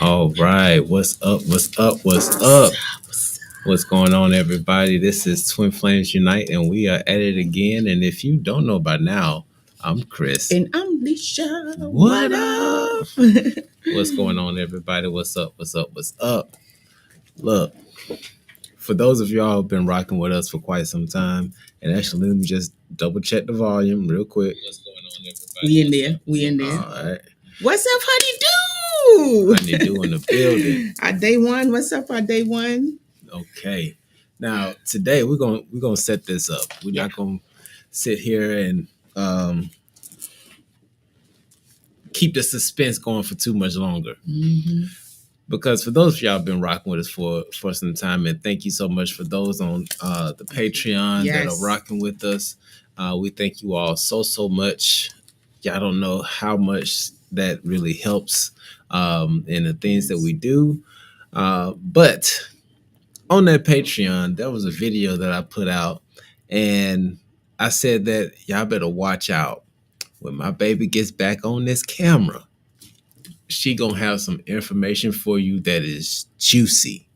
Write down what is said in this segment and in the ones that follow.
All right. What's up? What's up? What's up? What's going on, everybody? This is Twin Flames Unite, and we are at it again. And if you don't know by now, I'm Chris. And I'm Lisha. What up? What's going on, everybody? What's up? What's up? What's up? Look, for those of y'all who've been rocking with us for quite some time, and actually, let me just double check the volume real quick. What's going on, everybody? We in there. All right. What's up, honey-do? Honey-do in the building. Our day one. What's up, our day one? Okay. Now today we're gonna set this up. We're not gonna sit here and keep the suspense going for too much longer. Mm-hmm. Because for those of y'all who've been rocking with us for some time, and thank you so much for those on the Patreon that are rocking with us. We thank you all so much. Y'all don't know how much that really helps in the things that we do. But on that Patreon, there was a video that I put out, and I said that y'all better watch out. When my baby gets back on this camera, she gonna have some information for you that is juicy.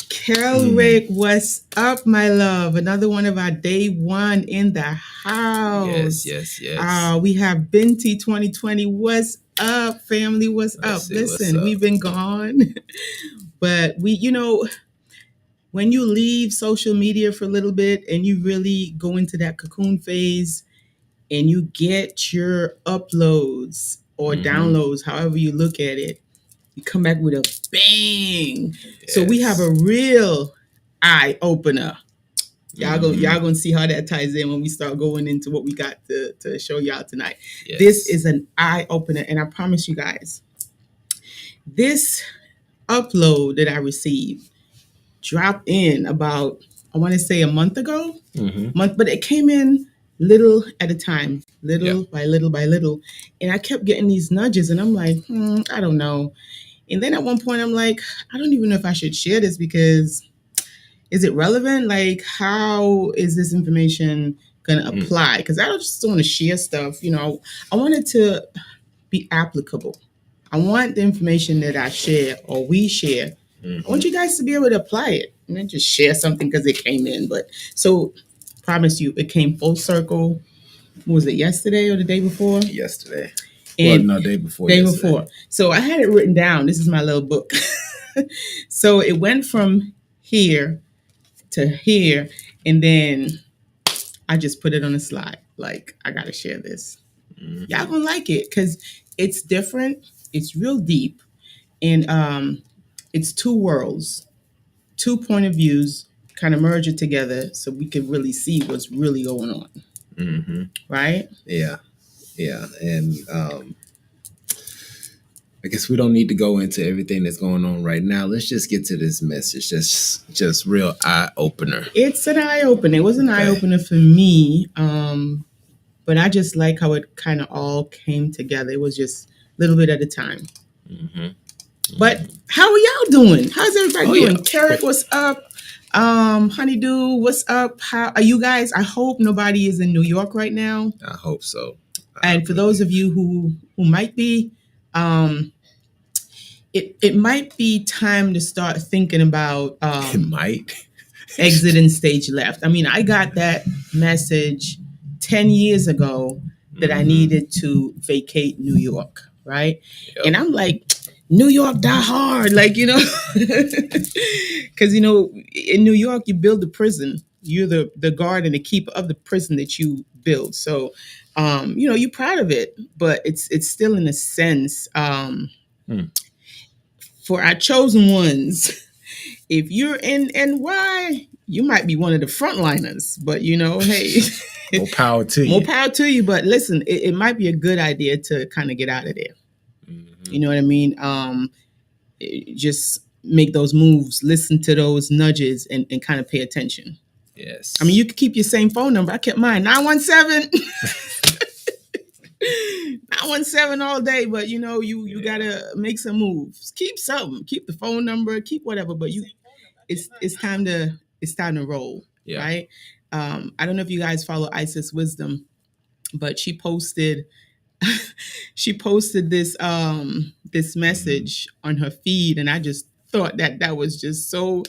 Carol Rick, what's up, my love? Another one of our day one in the house. Yes. We have Binti 2020. What's up, family? What's up? Listen, we've been gone, but when you leave social media for a little bit and you really go into that cocoon phase and you get your uploads or downloads, however you look at it, you come back with a bang. Yes. So we have a real eye opener. Y'all gonna see how that ties in when we start going into what we got to show y'all tonight. Yes. This is an eye opener, and I promise you guys, this upload that I received dropped in about, I want to say, a month ago. But it came in little at a time, by little. And I kept getting these nudges, and I'm like, I don't know. And then at one point, I'm like, I don't even know if I should share this because is it relevant? Like, how is this information going to apply? Because I don't just want to share stuff. I want it to be applicable. I want the information that I share or we share. I want you guys to be able to apply it and then just share something because it came in. But so, promise you, it came full circle. Was it yesterday or the day before? Yesterday. Day before. Day before. So I had it written down. This is my little book. So it went from here to here, and then I just put it on a slide. Like, I got to share this. Y'all gonna like it because it's different. It's real deep. And it's two worlds, 2 point of views, kind of merge it together so we can really see what's really going on. Right? Yeah. And I guess we don't need to go into everything that's going on right now. Let's just get to this message. Just real eye opener. It's an eye opener. It was an eye opener for me. But I just like how it kind of all came together. It was just a little bit at a time. But how are y'all doing? How's everybody doing? Carrot, what's up? Honeydew, what's up? How are you guys? I hope nobody is in New York right now. I hope so. And for those of you who might be, it might be time to start thinking about it might exit and stage left. I mean, I got that message 10 years ago that I needed to vacate New York, right? Yep. And I'm like, New York, die hard, like, because, in New York, you build the prison. You're the guard and the keeper of the prison that you build. So, you're proud of it, but it's still in a sense, for our chosen ones, if you're in NY, you might be one of the frontliners, but hey, more power to you. More power to you. But listen, it might be a good idea to kind of get out of there. You know what I mean? Just make those moves, listen to those nudges, and kind of pay attention. Yes. I mean, you could keep your same phone number. I kept mine, 917. 917 all day, but you gotta make some moves. Keep something. Keep the phone number. Keep whatever. But it's time to roll. Yeah. Right. I don't know if you guys follow Isis Wisdom, but she posted she posted this message on her feed, and I just thought that was just so,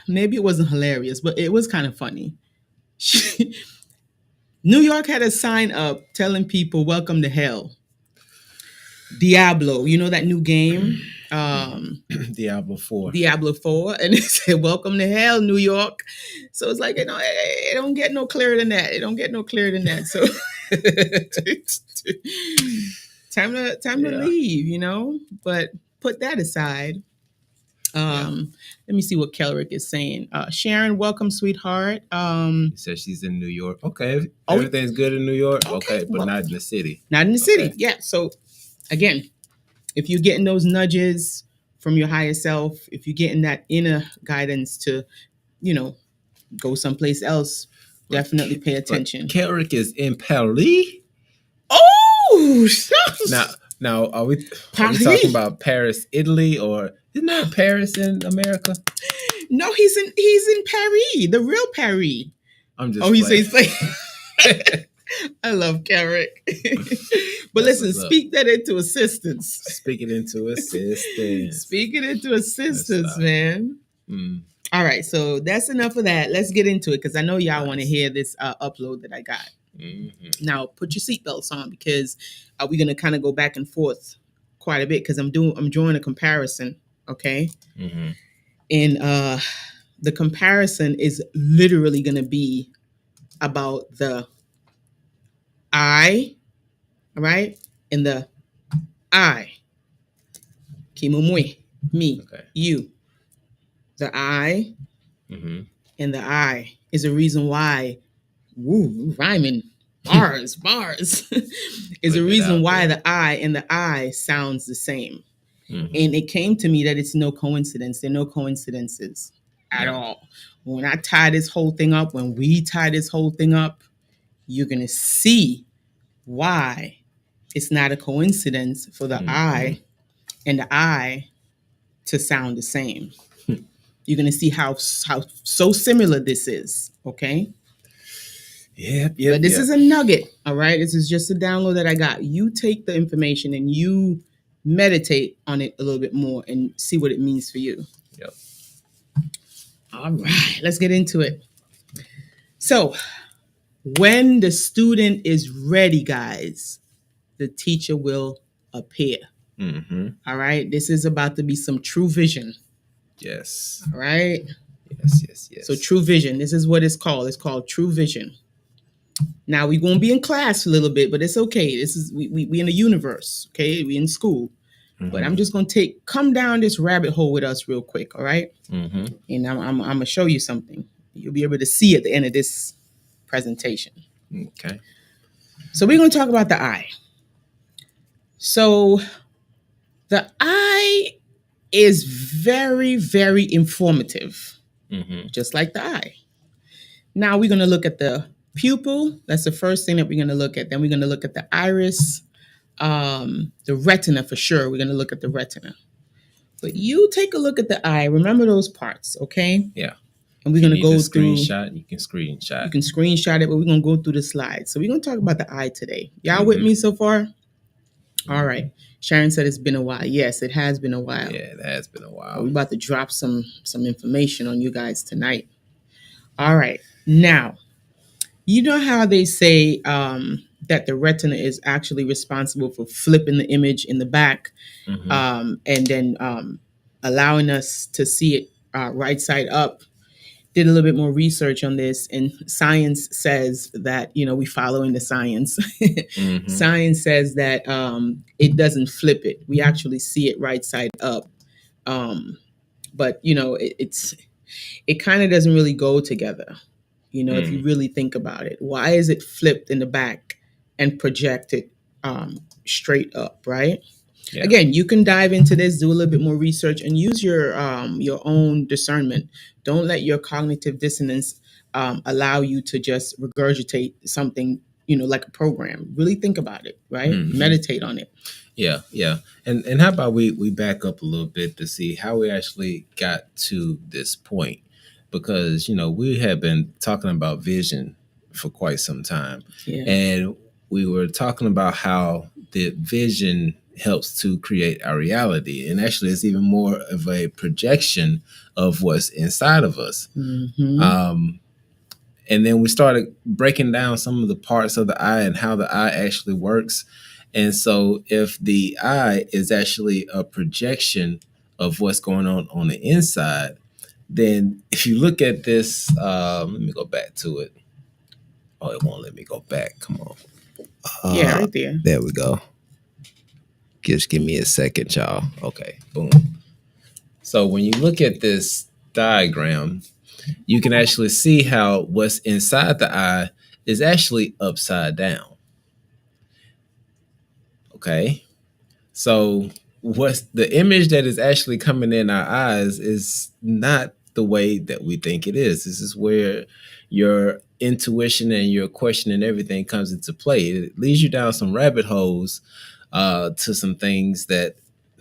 maybe it wasn't hilarious, but it was kind of funny. New York had a sign up telling people welcome to hell. Diablo, you know that new game? Diablo 4. Diablo 4, and it said welcome to hell, New York. So it's like, it don't get no clearer than that. It don't get no clearer than that. So time to leave, but put that aside. Let me see what Kelrick is saying. Sharon, welcome, sweetheart. She says she's in New York. Okay. Everything's good in New York. Okay, but not in the city. Not in the city. Yeah. So again, if you're getting those nudges from your higher self, if you're getting that inner guidance to, go someplace else, definitely pay attention. Kelrick is in Paris. Oh, now are we talking about Paris, Italy, or isn't there Paris in America? No, he's in Paris, the real Paris. I'm just. Oh, he says. I love Carrick. But listen, speak that into assistance. Speak it into assistance. Speak it into assistance, man. All right, so that's enough of that. Let's get into it because I know y'all want to hear this upload that I got. Mm-hmm. Now, put your seatbelts on because we're gonna kind of go back and forth quite a bit because I'm drawing a comparison. Okay, mm-hmm. And the comparison is literally gonna be about the I, right, and the I. Kimumwe, me, okay. You. The I, mm-hmm. and the I is a reason why. Woo, rhyming. Bars. Is a reason why the I and the I sounds the same. Mm-hmm. And it came to me that it's no coincidence. There are no coincidences at all. When I tie this whole thing up, when we tie this whole thing up, you're going to see why it's not a coincidence for the I and the I to sound the same. You're going to see how so similar this is, okay? Yep. But this is a nugget, all right? This is just a download that I got. You take the information and you meditate on it a little bit more and see what it means for you. Yep. All right, let's get into it. So, when the student is ready, guys, the teacher will appear. Mm-hmm. All right, this is about to be some true vision. Yes. All right. Yes. So true vision. This is what it's called. It's called true vision. Now we're gonna be in class a little bit, but it's okay. This is we in the universe. Okay, we in school. Mm-hmm. But I'm just gonna come down this rabbit hole with us real quick. All right. Mm-hmm. And I'm gonna show you something. You'll be able to see at the end of this presentation. Okay. So we're gonna talk about the I. So the I is very, very informative, just like the eye. Now we're going to look at the pupil. That's the first thing that we're going to look at. Then we're going to look at the iris, the retina for sure. We're going to look at the retina. But you take a look at the eye. Remember those parts, okay? Yeah. And we're going to go through. You can screenshot. You can screenshot it, but we're going to go through the slides. So we're going to talk about the eye today. Y'all with me so far? All right. Sharon said it's been a while. Yes, it has been a while. Yeah, it has been a while. We're about to drop some information on you guys tonight. All right. Now, you know how they say that the retina is actually responsible for flipping the image in the back and then allowing us to see it right side up. Did a little bit more research on this, and science says that, we following the science. Science says that it doesn't flip it. We actually see it right side up. But, it kind of doesn't really go together, if you really think about it. Why is it flipped in the back and projected straight up, right? Yeah. Again, you can dive into this, do a little bit more research, and use your own discernment. Don't let your cognitive dissonance allow you to just regurgitate something, like a program. Really think about it, right? Mm-hmm. Meditate on it. Yeah. And how about we back up a little bit to see how we actually got to this point? Because, we have been talking about vision for quite some time. Yeah. And we were talking about how the vision helps to create our reality. And actually, it's even more of a projection of what's inside of us. And then we started breaking down some of the parts of the eye and how the eye actually works. And so if the eye is actually a projection of what's going on the inside, then if you look at this, let me go back to it. Oh, it won't let me go back. Come on. Yeah, right there. There we go. Just give me a second, y'all. Okay, boom. So when you look at this diagram, you can actually see how what's inside the eye is actually upside down. Okay. So what's the image that is actually coming in our eyes is not the way that we think it is. This is where your intuition and your question and everything comes into play. It leads you down some rabbit holes to some things that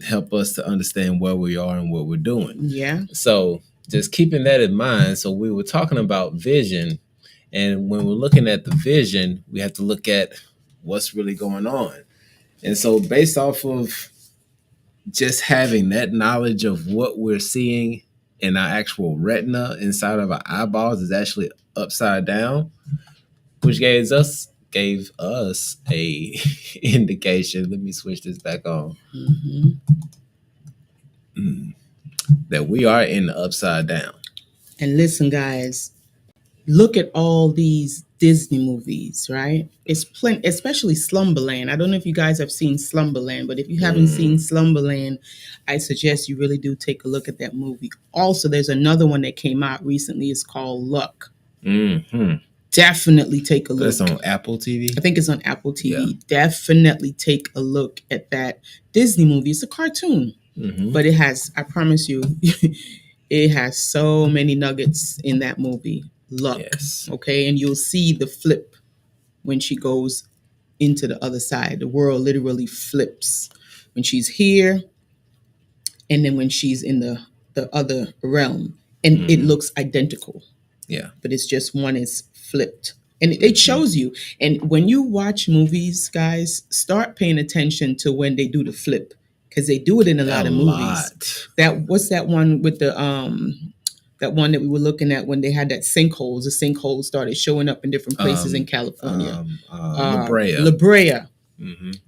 help us to understand where we are and what we're doing. Yeah. So just keeping that in mind. So we were talking about vision, and when we're looking at the vision, we have to look at what's really going on. And so based off of just having that knowledge of what we're seeing in our actual retina inside of our eyeballs is actually upside down, which gave us a indication. Let me switch this back on. That we are in the upside down. And listen, guys, look at all these Disney movies, right? It's plenty, especially Slumberland. I don't know if you guys have seen Slumberland, but if you haven't seen Slumberland, I suggest you really do take a look at that movie. Also, there's another one that came out recently. It's called Luck. Definitely take a look. That's on Apple TV? I think it's on Apple TV. Yeah. Definitely take a look at that Disney movie. It's a cartoon, but it has, I promise you, it has so many nuggets in that movie. Luck. Yes. Okay. And you'll see the flip when she goes into the other side. The world literally flips when she's here and then when she's in the other realm. And it looks identical. Yeah. But it's just one is flipped. And it shows you. And when you watch movies, guys, start paying attention to when they do the flip. Because they do it in a lot of movies. What's that one with the that one that we were looking at when they had that sinkholes? The sinkholes started showing up in different places in California. La Brea. La Brea.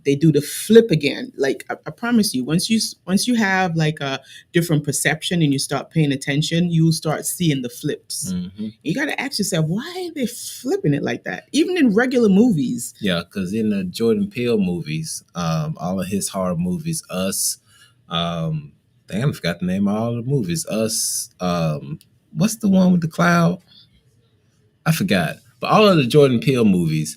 They do the flip again. Like I promise you, once you have like a different perception and you start paying attention, you'll start seeing the flips. You got to ask yourself, why are they flipping it like that? Even in regular movies. Yeah, because in the Jordan Peele movies, all of his horror movies, Us, damn, I forgot the name of all the movies. Us, what's the one with the cloud? I forgot. But all of the Jordan Peele movies,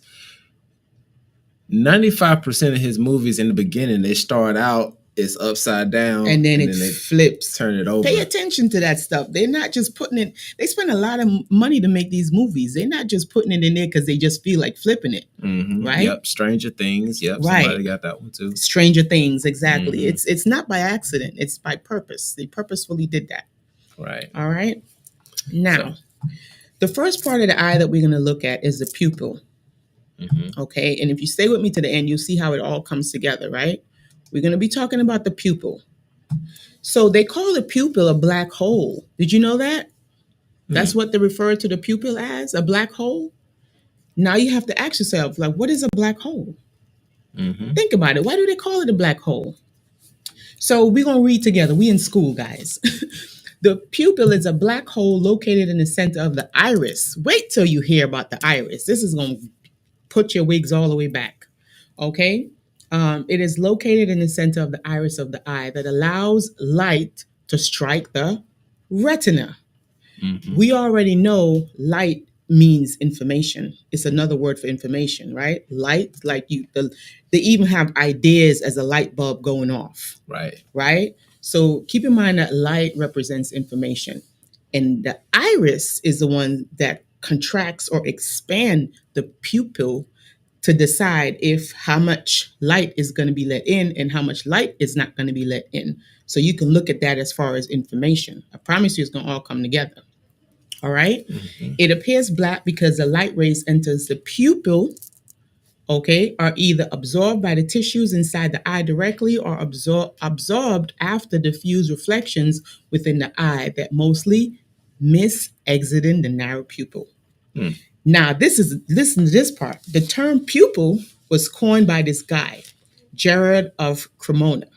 95% of his movies in the beginning, they start out, it's upside down. And then it flips. Turn it over. Pay attention to that stuff. They're not just putting it, they spend a lot of money to make these movies. They're not just putting it in there because they just feel like flipping it. Right? Yep. Stranger Things. Yep. Right. Somebody got that one too. Stranger Things. Exactly. It's not by accident. It's by purpose. They purposefully did that. Right. All right. Now, the first part of the eye that we're going to look at is the pupil. Okay. And if you stay with me to the end, you'll see how it all comes together, right? We're going to be talking about the pupil. So they call the pupil a black hole. Did you know that? That's what they refer to the pupil as, a black hole. Now you have to ask yourself, like, what is a black hole? Think about it. Why do they call it a black hole? So we're going to read together. We in school, guys. The pupil is a black hole located in the center of the iris. Wait till you hear about the iris. This is going to put your wigs all the way back. Okay? It is located in the center of the iris of the eye that allows light to strike the retina. We already know light means information. It's another word for information, right? Light, like they even have ideas as a light bulb going off. Right. Right? So keep in mind that light represents information. And the iris is the one that contracts or expands the pupil to decide if how much light is going to be let in and how much light is not going to be let in. So you can look at that as far as information. I promise you it's going to all come together. All right. It appears black because the light rays enters the pupil okay, are either absorbed by the tissues inside the eye directly or absorbed after diffuse reflections within the eye that mostly miss exiting the narrow pupil. Now, listen to this part. The term pupil was coined by this guy, Jared of Cremona.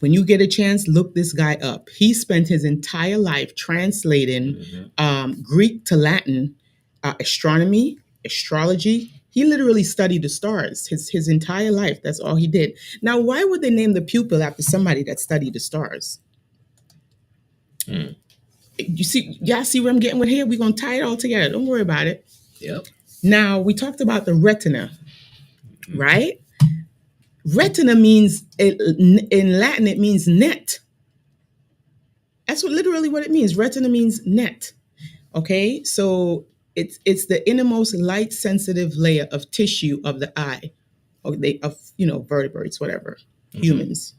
When you get a chance, look this guy up. He spent his entire life translating Greek to Latin, astronomy, astrology. He literally studied the stars his entire life. That's all he did. Now, why would they name the pupil after somebody that studied the stars? You see, y'all see where I'm getting with here? We're going to tie it all together. Don't worry about it. Yep. Now, we talked about the retina, right? Retina means, in Latin, it means net. That's literally what it means. Retina means net. Okay, so it's the innermost light sensitive layer of tissue of the eye, of vertebrates, whatever, humans.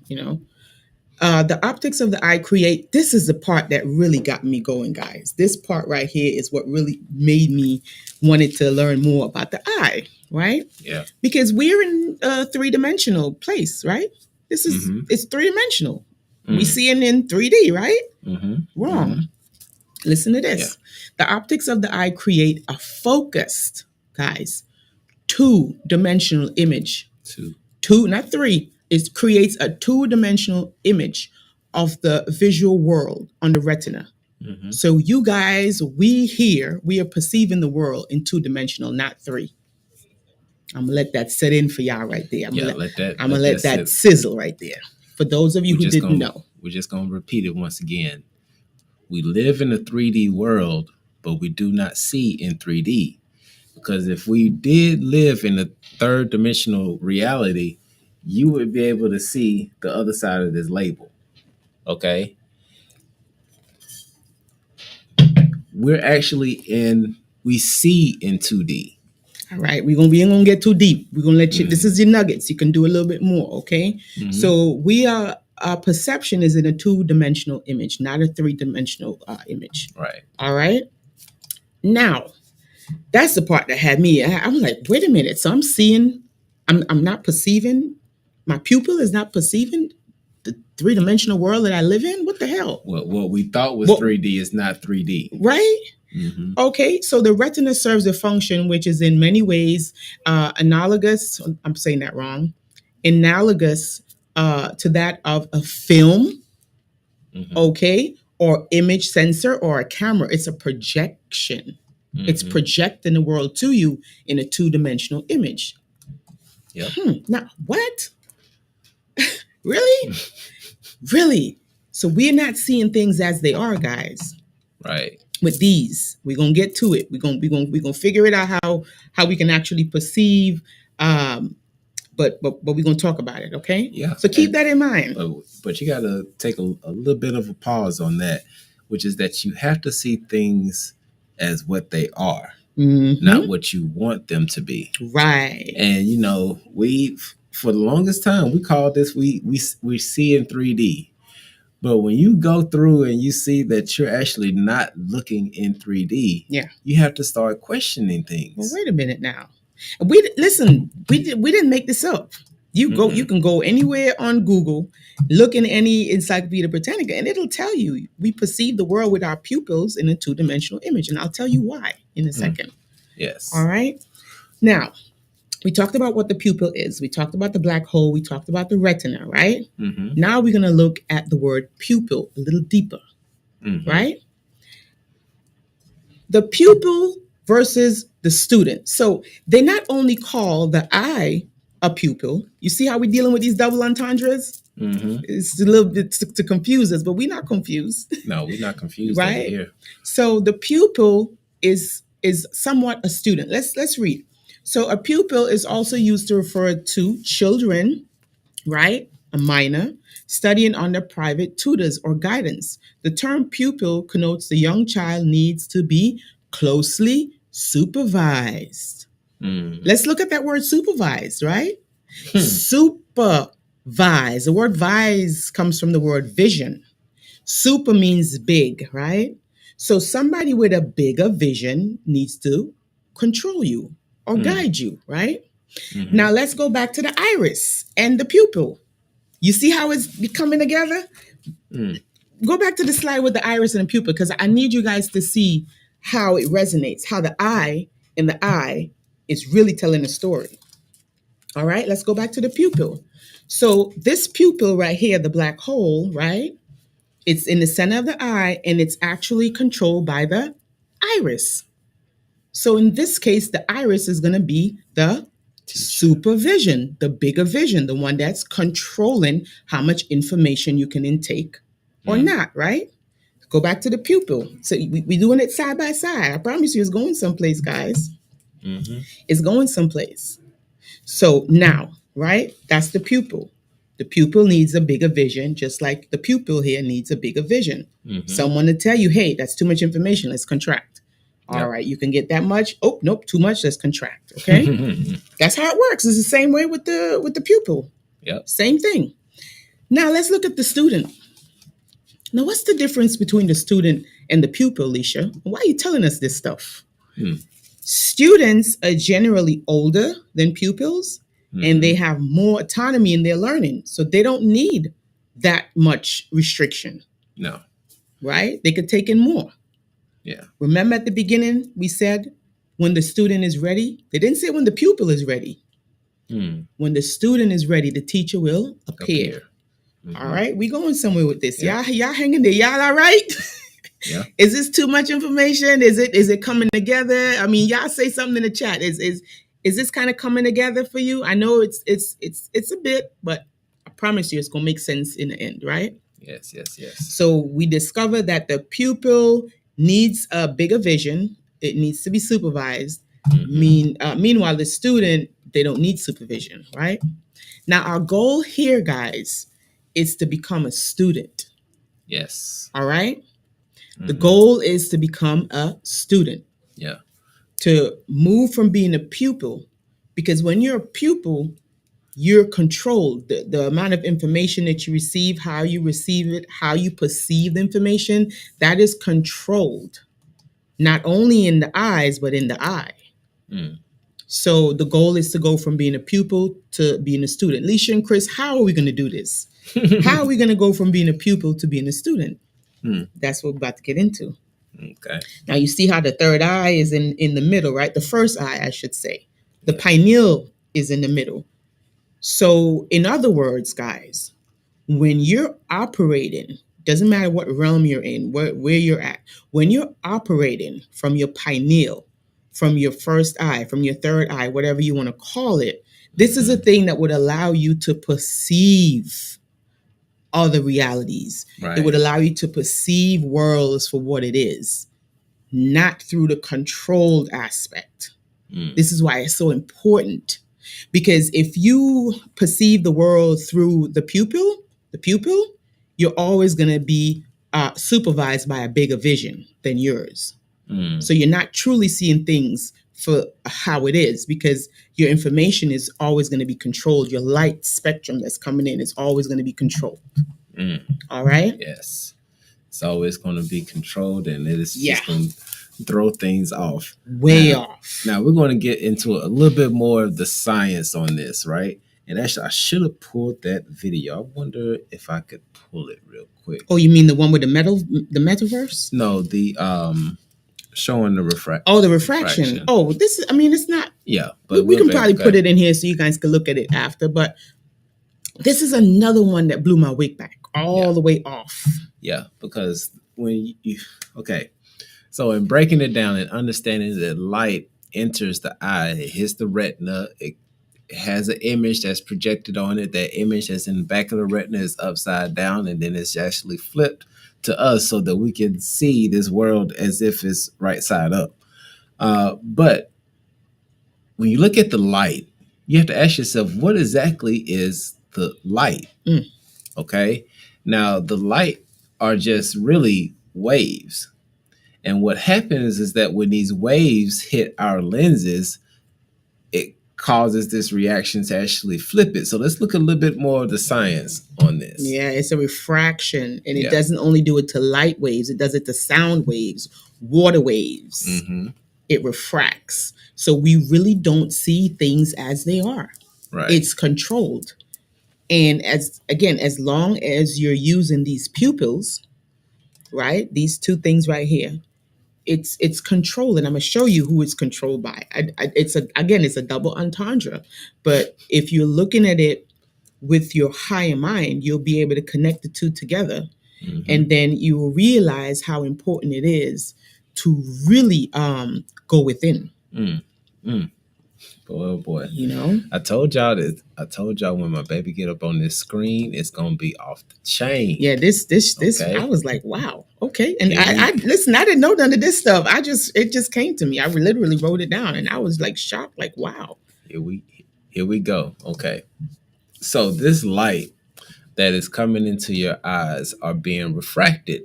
The optics of the eye create. This is the part that really got me going, guys. This part right here is what really made me wanted to learn more about the eye, right? Yeah. Because we're in a 3-dimensional place, right? This is it's 3-dimensional. We see it in 3D, right? Wrong. Listen to this. Yeah. The optics of the eye create a focused, guys, 2-dimensional image. Two, not 3. It creates a 2-dimensional image of the visual world on the retina. So you guys, we are perceiving the world in 2-dimensional, not 3. I'm gonna let that set in for y'all right there. I'm gonna let that sizzle right there. For those of you who didn't know. We're just gonna repeat it once again. We live in a 3D world, but we do not see in 3D. Because if we did live in a 3rd-dimensional reality, you would be able to see the other side of this label. Okay? We see in 2D. All right, we ain't gonna get too deep. We're gonna let you. This is your nuggets. You can do a little bit more, okay? So our perception is in a 2-dimensional image, not a 3-dimensional image. Right. All right. Now, that's the part that had me. I'm like, wait a minute. So I'm seeing. I'm not perceiving. My pupil is not perceiving the 3-dimensional world that I live in. What the hell? What we thought was 3D is not 3D. Right. Okay, so the retina serves a function which is in many ways analogous. I'm saying that wrong. Analogous to that of a film, okay, or image sensor or a camera. It's a projection. It's projecting the world to you in a 2-dimensional image. Yep. Now, what? Really? Really? So we're not seeing things as they are, guys. Right. With these, we're gonna get to it. We're gonna figure it out how we can actually perceive. But we're gonna talk about it, okay? Yeah. So keep that in mind. But you gotta take a little bit of a pause on that, which is that you have to see things as what they are, not what you want them to be. Right. And we for the longest time we called this we see in 3D. But when you go through and you see that you're actually not looking in 3D, you have to start questioning things. Well, wait a minute now. We didn't make this up. You can go anywhere on Google, look in any Encyclopedia Britannica, and it'll tell you we perceive the world with our pupils in a 2-dimensional image. And I'll tell you why in a second. Yes. All right. Now, we talked about what the pupil is. We talked about the black hole. We talked about the retina, right? Now we're going to look at the word pupil a little deeper, right? The pupil versus the student. So they not only call the eye a pupil. You see how we're dealing with these double entendres? It's a little bit to confuse us, but we're not confused. No, we're not confused right? Here. So the pupil is somewhat a student. Let's read. So a pupil is also used to refer to children, right? A minor studying under private tutors or guidance. The term pupil connotes the young child needs to be closely supervised. Let's look at that word supervised, right? Supervise. The word vise comes from the word vision. Super means big, right? So somebody with a bigger vision needs to control you or guide you, right? Mm-hmm. Now let's go back to the iris and the pupil. You see how it's coming together? Go back to the slide with the iris and the pupil, because I need you guys to see how it resonates, how the eye and the eye is really telling a story. All right, let's go back to the pupil. So this pupil right here, the black hole, right? It's in the center of the eye, and it's actually controlled by the iris. So in this case, the iris is going to be the supervision, the bigger vision, the one that's controlling how much information you can intake or not, right? Go back to the pupil. So we're doing it side by side. I promise you it's going someplace, guys. Mm-hmm. It's going someplace. So now, right, that's the pupil. The pupil needs a bigger vision, just like the pupil here needs a bigger vision. Mm-hmm. Someone to tell you, hey, that's too much information. Let's contract. All right, you can get that much. Oh, nope, too much. Let's contract. Okay, that's how it works. It's the same way with the pupil. Yep, same thing. Now let's look at the student. Now, what's the difference between the student and the pupil, Alicia? Why are you telling us this stuff? Students are generally older than pupils, and they have more autonomy in their learning, so they don't need that much restriction. No, right? They could take in more. Yeah. Remember at the beginning, we said when the student is ready. They didn't say when the pupil is ready. When the student is ready, the teacher will appear. All right, we going somewhere with this. Yeah. Y'all hanging there. Y'all all right? Yeah. Is this too much information? Is it coming together? I mean, y'all say something in the chat. Is this kind of coming together for you? I know it's a bit, but I promise you it's gonna make sense in the end, right? Yes. So we discovered that the pupil needs a bigger vision. It needs to be supervised. Meanwhile, the student, they don't need supervision, right? Now, our goal here, guys, is to become a student. Yes. All right? The goal is to become a student. Yeah. To move from being a pupil, because when you're a pupil, you're controlled. The amount of information that you receive, how you receive it, how you perceive the information, that is controlled. Not only in the eyes, but in the eye. So the goal is to go from being a pupil to being a student. Leisha and Chris, how are we going to do this? How are we going to go from being a pupil to being a student? That's what we're about to get into. Okay. Now you see how the third eye is in the middle, right? The first eye, I should say. The pineal is in the middle. So in other words, guys, when you're operating, doesn't matter what realm you're in, where you're at, when you're operating from your pineal, from your first eye, from your third eye, whatever you want to call it, this is a thing that would allow you to perceive other realities. Right. It would allow you to perceive worlds for what it is, not through the controlled aspect. This is why it's so important, because if you perceive the world through the pupil, you're always going to be supervised by a bigger vision than yours. So you're not truly seeing things for how it is, because your information is always going to be controlled. Your light spectrum that's coming in is always going to be controlled. All right? Yes. It's always going to be controlled, and it is just going to throw things off. Way off. Now, we're going to get into a little bit more of the science on this, right? And actually, I should have pulled that video. I wonder if I could pull it real quick. Oh, you mean the one with the metaverse? No, the showing the refraction. Oh, the refraction. Oh, this is, I mean, it's not. Yeah. But we can probably put it in here so you guys can look at it after. But this is another one that blew my wig back all the way off. Yeah, because when okay. So in breaking it down and understanding that light enters the eye, it hits the retina, it has an image that's projected on it. That image that's in the back of the retina is upside down, and then it's actually flipped to us so that we can see this world as if it's right side up. But when you look at the light, you have to ask yourself, what exactly is the light? Okay. Now, the light are just really waves. And what happens is that when these waves hit our lenses, it causes this reaction to actually flip it. So let's look a little bit more of the science on this. Yeah, it's a refraction, and it doesn't only do it to light waves. It does it to sound waves, water waves. it refracts. So we really don't see things as they are. Right. It's controlled. And as long as you're using these pupils, right? These two things right here, it's controlled, and I'm gonna show you who it's controlled by. It's a double entendre, but if you're looking at it with your higher mind, you'll be able to connect the two together, and then you will realize how important it is to really go within. Boy, oh boy. You know, I told y'all when my baby get up on this screen, it's gonna be off the chain. Yeah, this. Okay. I was like, wow, okay. And I listen. I didn't know none of this stuff. It just came to me. I literally wrote it down, and I was like shocked, like, wow. Here we go. Okay, so this light that is coming into your eyes are being refracted.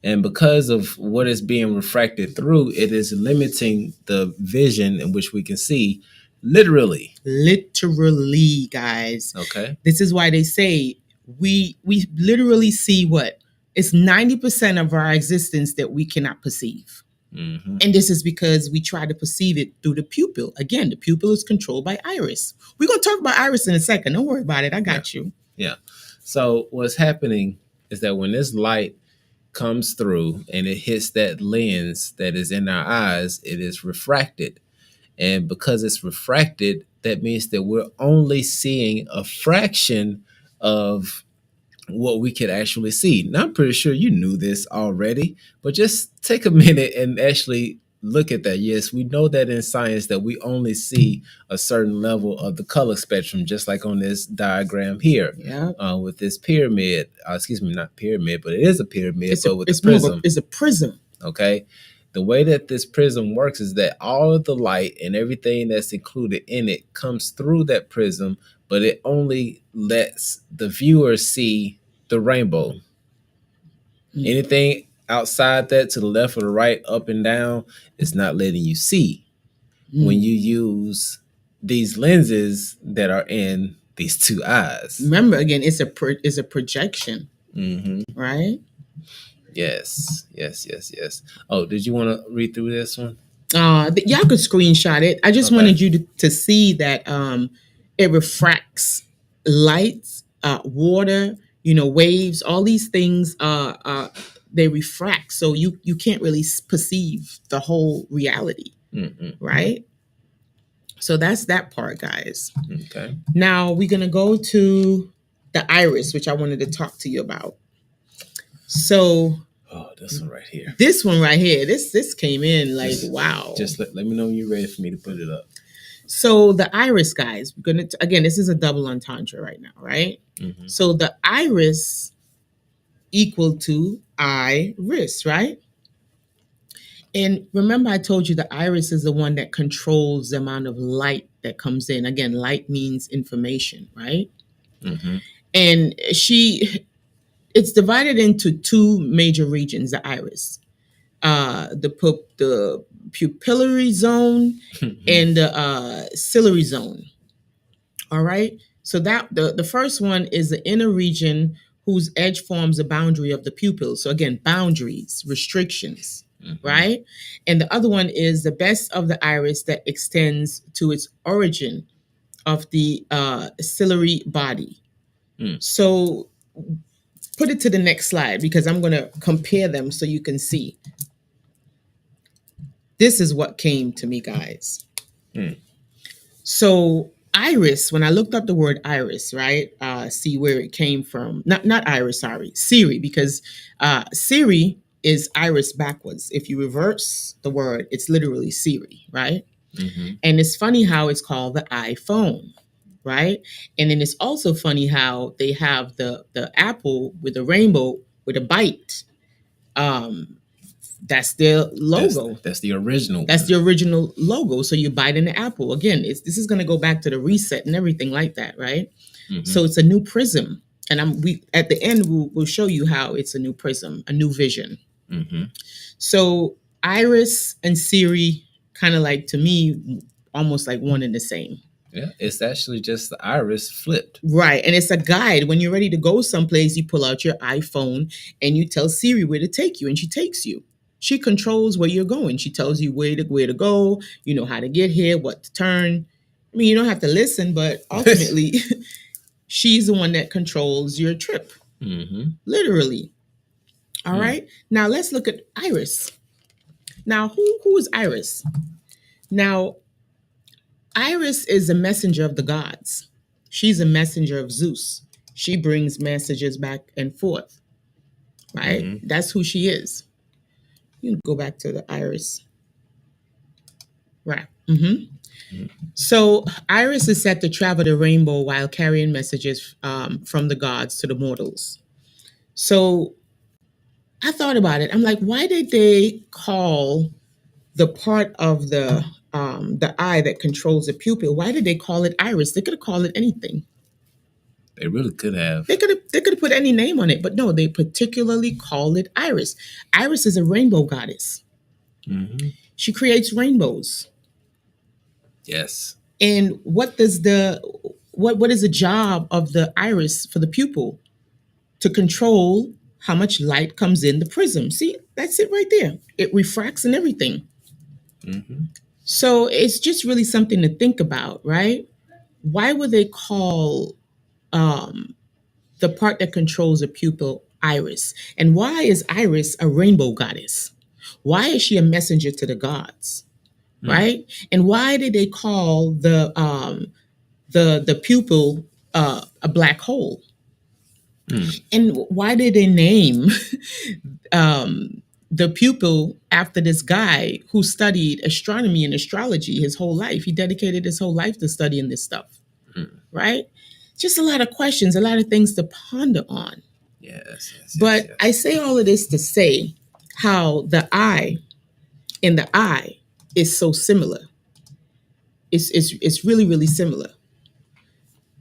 And because of what is being refracted through, it is limiting the vision in which we can see literally, guys. Okay. This is why they say we literally see what? It's 90% of our existence that we cannot perceive. And this is because we try to perceive it through the pupil. Again, the pupil is controlled by iris. We're going to talk about iris in a second. Don't worry about it. I got you. Yeah. So what's happening is that when this light comes through and it hits that lens that is in our eyes, it is refracted. And because it's refracted, that means that we're only seeing a fraction of what we could actually see. Now, I'm pretty sure you knew this already, but just take a minute and actually look at that. Yes, we know that in science that we only see a certain level of the color spectrum, just like on this diagram here. Yeah. With this pyramid, excuse me, not pyramid, but it is a pyramid, it's a prism. It's a prism. Okay. The way that this prism works is that all of the light and everything that's included in it comes through that prism, but it only lets the viewer see the rainbow. Anything outside that, to the left or the right, up and down, it's not letting you see when you use these lenses that are in these two eyes. Remember, again, it's a projection, right? Yes. Oh, did you want to read through this one? Y'all could screenshot it. I just wanted you to see that it refracts lights, water, waves, all these things they refract, so you can't really perceive the whole reality, right? So that's that part, guys. Okay. Now we're gonna go to the iris, which I wanted to talk to you about. So, this one right here. This one right here. This came in like, wow. Just let me know when you're ready for me to put it up. So the iris, guys, we're gonna again. This is a double entendre right now, right? So the iris equal to iris, right? And remember, I told you the iris is the one that controls the amount of light that comes in. Again, light means information, right? And it's divided into two major regions, the iris. The pupillary zone and the ciliary zone. All right. So that the first one is the inner region whose edge forms the boundary of the pupil. So again, boundaries, restrictions, right? And the other one is the best of the iris that extends to its origin of the ciliary body. So put it to the next slide because I'm going to compare them so you can see. This is what came to me, guys. So iris, when I looked up the word iris, right? See where it came from. Not iris, sorry. Siri, because Siri is iris backwards. If you reverse the word, it's literally Siri, right? And it's funny how it's called the iPhone, right? And then it's also funny how they have the apple with the rainbow with a bite. That's their logo. That's the original. That's the original logo. So you bite in the apple. Again, this is going to go back to the reset and everything like that, right? So it's a new prism. And we at the end, we'll show you how it's a new prism, a new vision. So iris and Siri kind of like, to me, almost like one and the same. Yeah, it's actually just the iris flipped. Right. And it's a guide. When you're ready to go someplace, you pull out your iPhone and you tell Siri where to take you, and she takes you. She controls where you're going. She tells you where to go, you know how to get here, what to turn. I mean, you don't have to listen, but ultimately, she's the one that controls your trip. Mm-hmm. Literally. All right. Now let's look at Iris. Now, who is Iris? Now, Iris is a messenger of the gods. She's a messenger of Zeus. She brings messages back and forth. Right? Mm-hmm. That's who she is. You can go back to the Iris. Right. Mm-hmm. Mm-hmm. So Iris is said to travel the rainbow while carrying messages from the gods to the mortals. So I thought about it. I'm like, why did they call the part of the eye that controls the pupil? Why did they call it Iris? They could have called it anything. They really could have. They could have put any name on it, but no, they particularly call it Iris. Iris is a rainbow goddess. Mm-hmm. She creates rainbows. Yes. And what is the job of the iris for the pupil? To control how much light comes in the prism. See, that's it right there. It refracts and everything. Mm-hmm. So it's just really something to think about, right? Why would they call the part that controls a pupil Iris? And why is Iris a rainbow goddess? Why is she a messenger to the gods? Right? And why did they call the pupil a black hole? And why did they name the pupil after this guy who studied astronomy and astrology his whole life? He dedicated his whole life to studying this stuff, right? Just a lot of questions, a lot of things to ponder on. Yes. But I say all of this to say how the eye and the eye is so similar. It's really, really similar.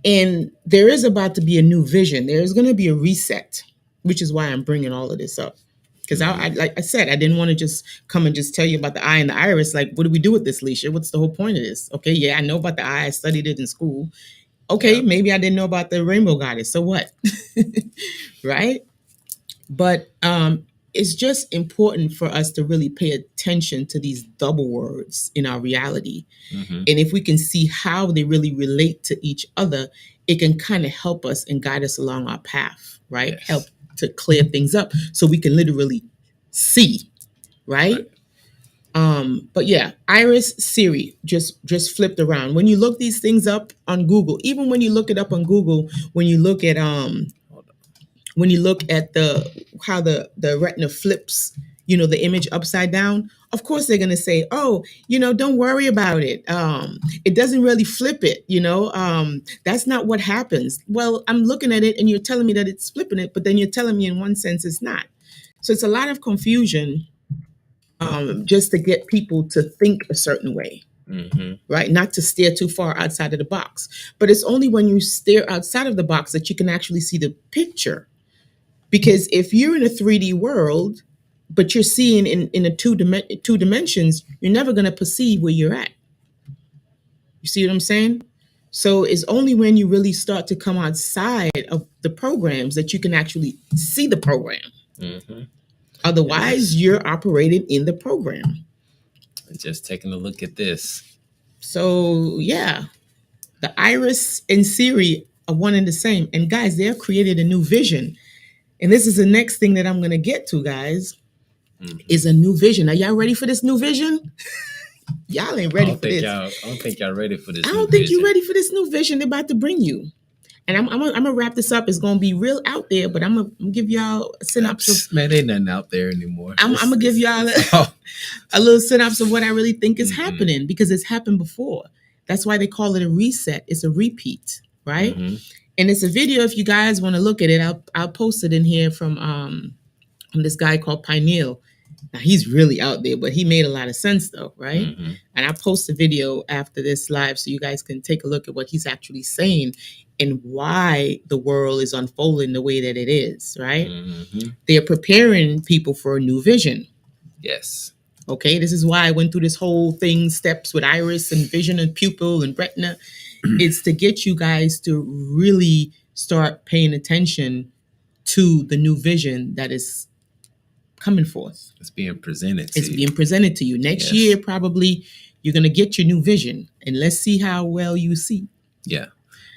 And there is about to be a new vision. There is going to be a reset, which is why I'm bringing all of this up. Because I like I said, I didn't want to just come and just tell you about the eye and the iris. Like, what do we do with this, Leisha? What's the whole point of this? Okay, yeah, I know about the eye. I studied it in school. Okay, maybe I didn't know about the rainbow goddess. So what? Right? But it's just important for us to really pay attention to these double words in our reality. Mm-hmm. And if we can see how they really relate to each other, it can kind of help us and guide us along our path, right? Yes. Help to clear things up so we can literally see, right? But yeah, Iris, Siri, just flipped around. When you look these things up on Google, even when you look it up on Google, when you look at how the retina flips, you know, the image upside down, of course they're going to say, oh, you know, don't worry about it. It doesn't really flip it, you know, that's not what happens. Well, I'm looking at it and you're telling me that it's flipping it, but then you're telling me in one sense it's not. So it's a lot of confusion just to get people to think a certain way. Mm-hmm. Right? Not to stare too far outside of the box. But it's only when you stare outside of the box that you can actually see the picture. Because if you're in a 3D world, but you're seeing in a two dimensions, you're never going to perceive where you're at. You see what I'm saying? So it's only when you really start to come outside of the programs that you can actually see the program. Mm-hmm. Otherwise, you're operating in the program. Just taking a look at this. So, yeah, the Iris and Siri are one and the same. And guys, they have created a new vision. And this is the next thing that I'm going to get to, guys, is a new vision. Are y'all ready for this new vision? Y'all ain't ready for this. I don't think y'all ready for this. I don't think you're ready for this new vision they're about to bring you. And I'm gonna wrap this up. It's gonna be real out there, but I'm gonna give y'all a synopsis. Man, ain't nothing out there anymore. I'm gonna give y'all a little synopsis of what I really think is happening, because it's happened before. That's why they call it a reset. It's a repeat, right? Mm-hmm. And it's a video. If you guys want to look at it, I'll post it in here from this guy called Pineal. Now he's really out there, but he made a lot of sense though, right? Mm-hmm. And I'll post a video after this live so you guys can take a look at what he's actually saying and why the world is unfolding the way that it is, right? Mm-hmm. They're preparing people for a new vision. Yes. Okay, this is why I went through this whole thing, steps with iris and vision and pupil and retina. It's to get you guys to really start paying attention to the new vision that is coming forth. It's being presented to It's you. being presented to you. Next year, probably you're going to get your new vision, and let's see how well you see. Yeah.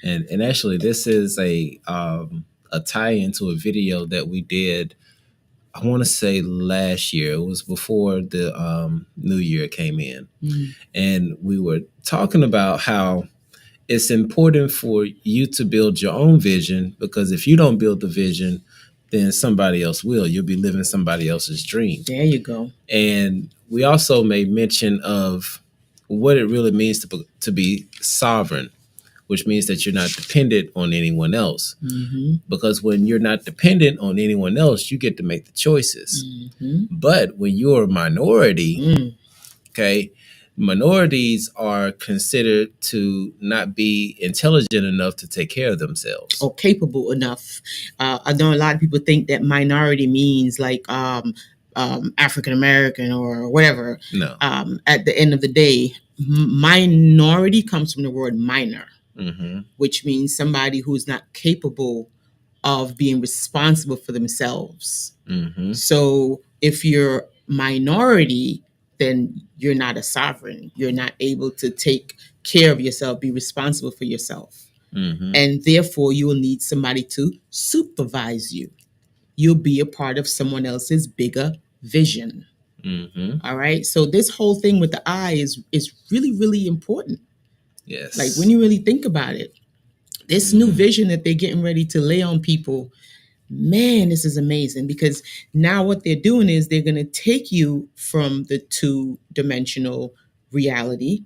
And actually, this is a tie-in to a video that we did, I want to say last year. It was before the new year came in. Mm-hmm. And we were talking about how it's important for you to build your own vision, because if you don't build the vision, then somebody else will. You'll be living somebody else's dream. There you go. And we also made mention of what it really means to be sovereign, which means that you're not dependent on anyone else. Mm-hmm. Because when you're not dependent on anyone else, you get to make the choices. Mm-hmm. But when you're a minority, okay, minorities are considered to not be intelligent enough to take care of themselves. Or capable enough. I know a lot of people think that minority means like African American or whatever. No. At the end of the day, minority comes from the word minor. Mm-hmm. Which means somebody who's not capable of being responsible for themselves. Mm-hmm. So if you're minority, then you're not a sovereign. You're not able to take care of yourself, be responsible for yourself. Mm-hmm. And therefore, you will need somebody to supervise you. You'll be a part of someone else's bigger vision. Mm-hmm. All right. So this whole thing with the I is really, really important. Yes. Like when you really think about it, this new vision that they're getting ready to lay on people, man, this is amazing, because now what they're doing is they're going to take you from the 2-dimensional reality,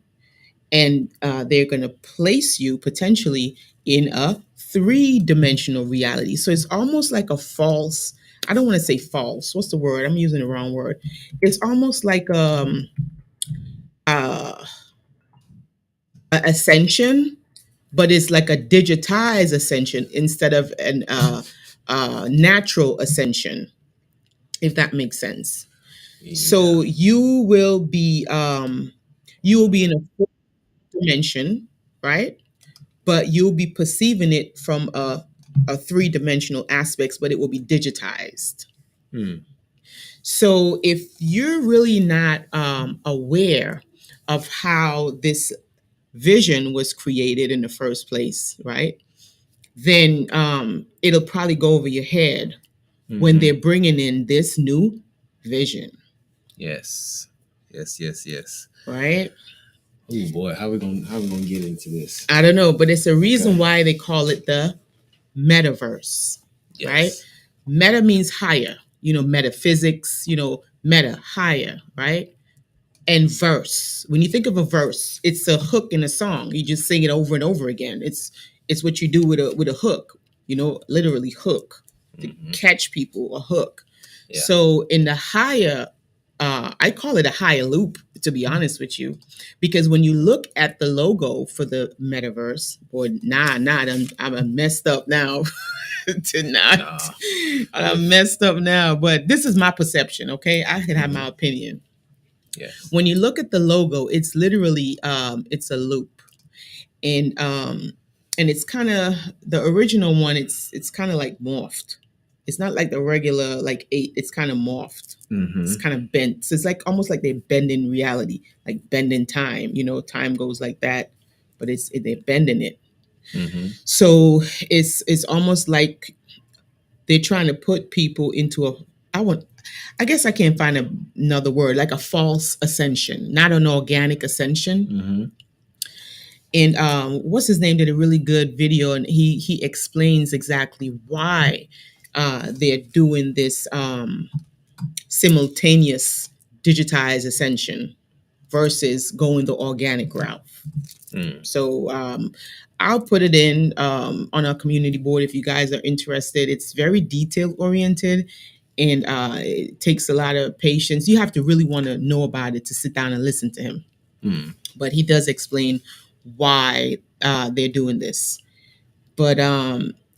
and they're going to place you potentially in a 3-dimensional reality. So it's almost like a false, I don't want to say false. What's the word? I'm using the wrong word. It's almost like ascension, but it's like a digitized ascension instead of an natural ascension, if that makes sense. Yeah. So you will be in a 4th dimension, right? But you'll be perceiving it from a 3-dimensional aspects, but it will be digitized. So if you're really not aware of how this vision was created in the first place, right? Then it'll probably go over your head when they're bringing in this new vision. Yes. Right? Oh boy, how we gonna get into this? I don't know, but it's a reason why they call it the metaverse. Yes. Right? Meta means higher. Metaphysics. Meta, higher, right? And verse. When you think of a verse, it's a hook in a song. You just sing it over and over again. It's what you do with a hook. Literally hook to catch people. A hook. Yeah. So in the higher, I call it a higher loop, to be honest with you, because when you look at the logo for the metaverse, boy, I'm messed up now. I'm messed up now, but this is my perception. Okay, I can have my opinion. Yes. When you look at the logo, it's literally it's a loop, and it's kind of the original one. It's kind of like morphed. It's not like the regular like 8. It's kind of morphed. Mm-hmm. It's kind of bent. So it's like almost like they're bending reality, like bending time. Time goes like that, but they're bending it. Mm-hmm. So it's almost like they're trying to put people into I guess I can't find another word, like a false ascension, not an organic ascension. Mm-hmm. And what's his name did a really good video, and he explains exactly why they're doing this simultaneous digitized ascension versus going the organic route. So I'll put it in on our community board if you guys are interested. It's very detail oriented, and it takes a lot of patience. You have to really want to know about it to sit down and listen to him. But he does explain why they're doing this. But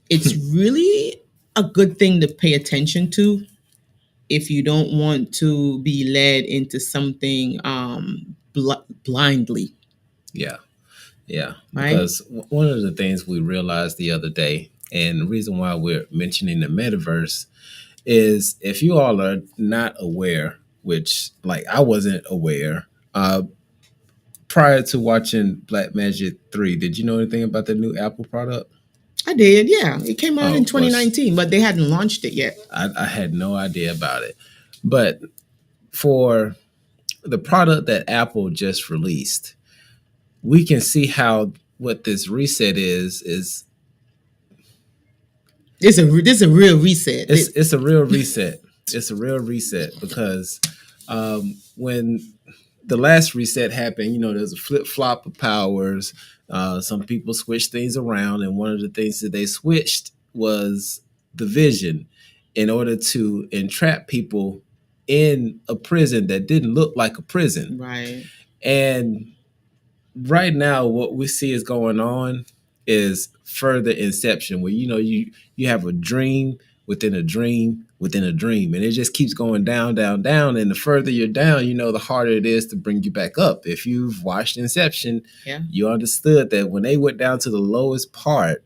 it's really a good thing to pay attention to if you don't want to be led into something blindly. Yeah. Because one of the things we realized the other day, and the reason why we're mentioning the metaverse, is if you all are not aware, which like I wasn't aware, prior to watching Black Magic 3, did you know anything about the new Apple product? I did, yeah. It came out in 2019, but they hadn't launched it yet. I had no idea about it. But for the product that Apple just released, we can see how what this reset is this is a real reset. It's a real reset. It's a real reset because when the last reset happened, you know, there's a flip flop of powers. Some people switched things around, and one of the things that they switched was the vision in order to entrap people in a prison that didn't look like a prison. Right. And right now, what we see is going on is further inception, where you have a dream within a dream within a dream, and it just keeps going down, down, down. And the further you're down, the harder it is to bring you back up. If you've watched Inception, you understood that when they went down to the lowest part,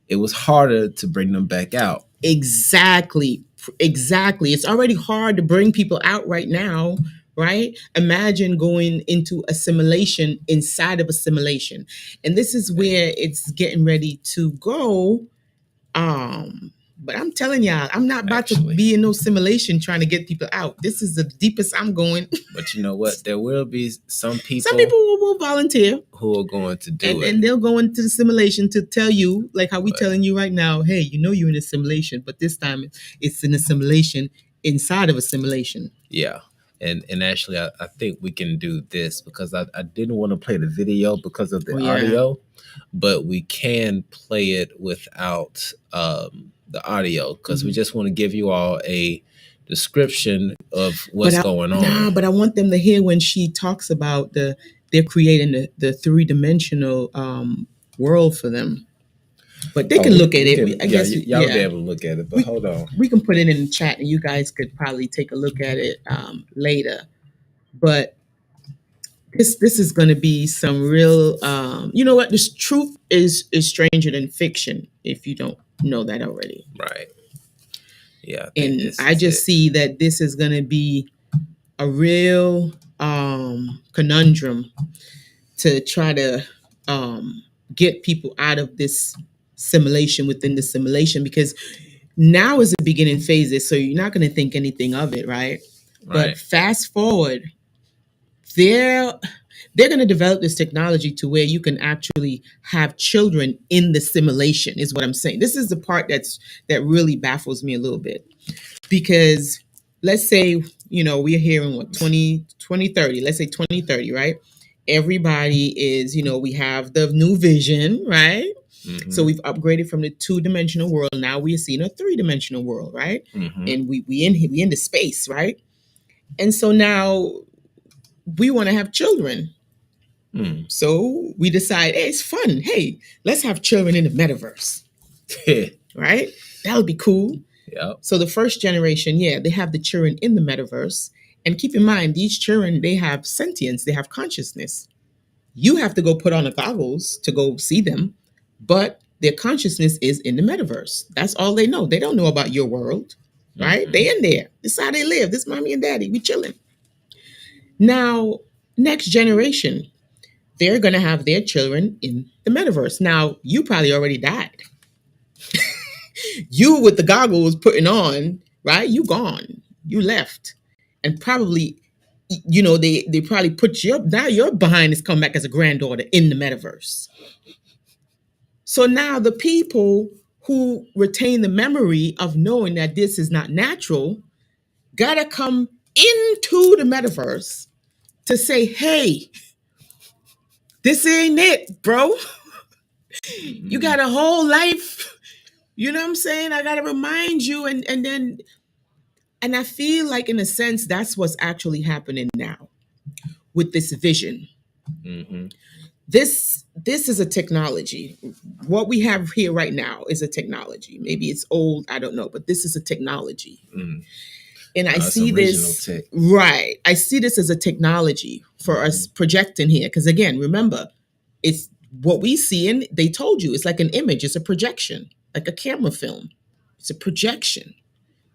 it was harder to bring them back out. Exactly. It's already hard to bring people out right now. Right? Imagine going into a simulation inside of a simulation. And this is where it's getting ready to go. But I'm telling y'all, I'm not about to be in no simulation trying to get people out. This is the deepest I'm going. But you know what? There will be some people. Some people will volunteer. Who are going to do it. And they'll go into the simulation to tell you, like how we're telling you right now, hey, you're in a simulation, but this time it's in a simulation inside of a simulation. Yeah. And actually, I think we can do this because I didn't want to play the video because of the audio, but we can play it without the audio because we just want to give you all a description of what's going on. Nah, but I want them to hear when she talks about they're creating the 3-dimensional world for them. But they can look at it. I guess y'all will be able to look at it. But hold on, we can put it in the chat, and you guys could probably take a look at it later. But this is going to be some real. You know what? This truth is stranger than fiction. If you don't know that already, right? Yeah, and I just see that this is going to be a real conundrum to try to get people out of this simulation within the simulation, because now is the beginning phases, so you're not going to think anything of it, right? But fast forward, they're going to develop this technology to where you can actually have children in the simulation, is what I'm saying. This is the part that really baffles me a little bit, because let's say we're hearing 2030, let's say 2030, right? Everybody is, we have the new vision, right? Mm-hmm. So we've upgraded from the 2-dimensional world. Now we are seeing a 3-dimensional world, right? Mm-hmm. And we in the space, right? And so now we want to have children. Mm. So we decide, hey, it's fun. Hey, let's have children in the metaverse. Right? That would be cool. Yep. So the first generation, they have the children in the metaverse. And keep in mind, these children, they have sentience, they have consciousness. You have to go put on the goggles to go see them, but their consciousness is in the metaverse. That's all they know. They don't know about your world, right? Mm-hmm. They in there. This is how they live. This is mommy and daddy. We chilling. Now, next generation, they're going to have their children in the metaverse. Now, you probably already died. You with the goggles putting on, right? You gone. You left. And probably, they probably put you up. Now your behind is come back as a granddaughter in the metaverse. So now the people who retain the memory of knowing that this is not natural gotta come into the metaverse to say, hey, this ain't it, bro. You got a whole life. You know what I'm saying? I gotta remind you, and I feel like, in a sense, that's what's actually happening now with this vision. Mm-hmm. This is a technology. What we have here right now is a technology. Maybe it's old, I don't know, but this is a technology. Mm-hmm. And I see this, right. I see this as a technology for us projecting here. Because again, remember, it's what we see, and they told you, it's like an image, it's a projection, like a camera film. It's a projection.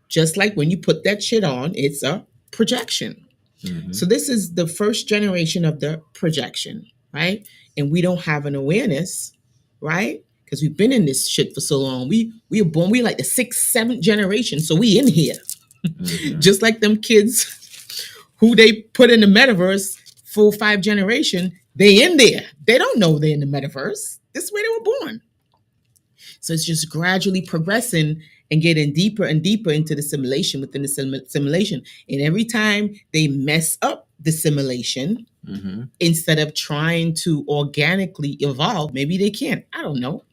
Just like when you put that shit on, it's a projection. Mm-hmm. So this is the first generation of the projection, right? And we don't have an awareness, right? Because we've been in this shit for so long. We are born, we like the 6th, 7th generation. So we in here. Mm-hmm. Just like them kids who they put in the metaverse, 4, 5 generation, they in there. They don't know they're in the metaverse. This is where they were born. So it's just gradually progressing and getting deeper and deeper into the simulation within the simulation. And every time they mess up the simulation, mm-hmm. instead of trying to organically evolve, maybe they can't. I don't know.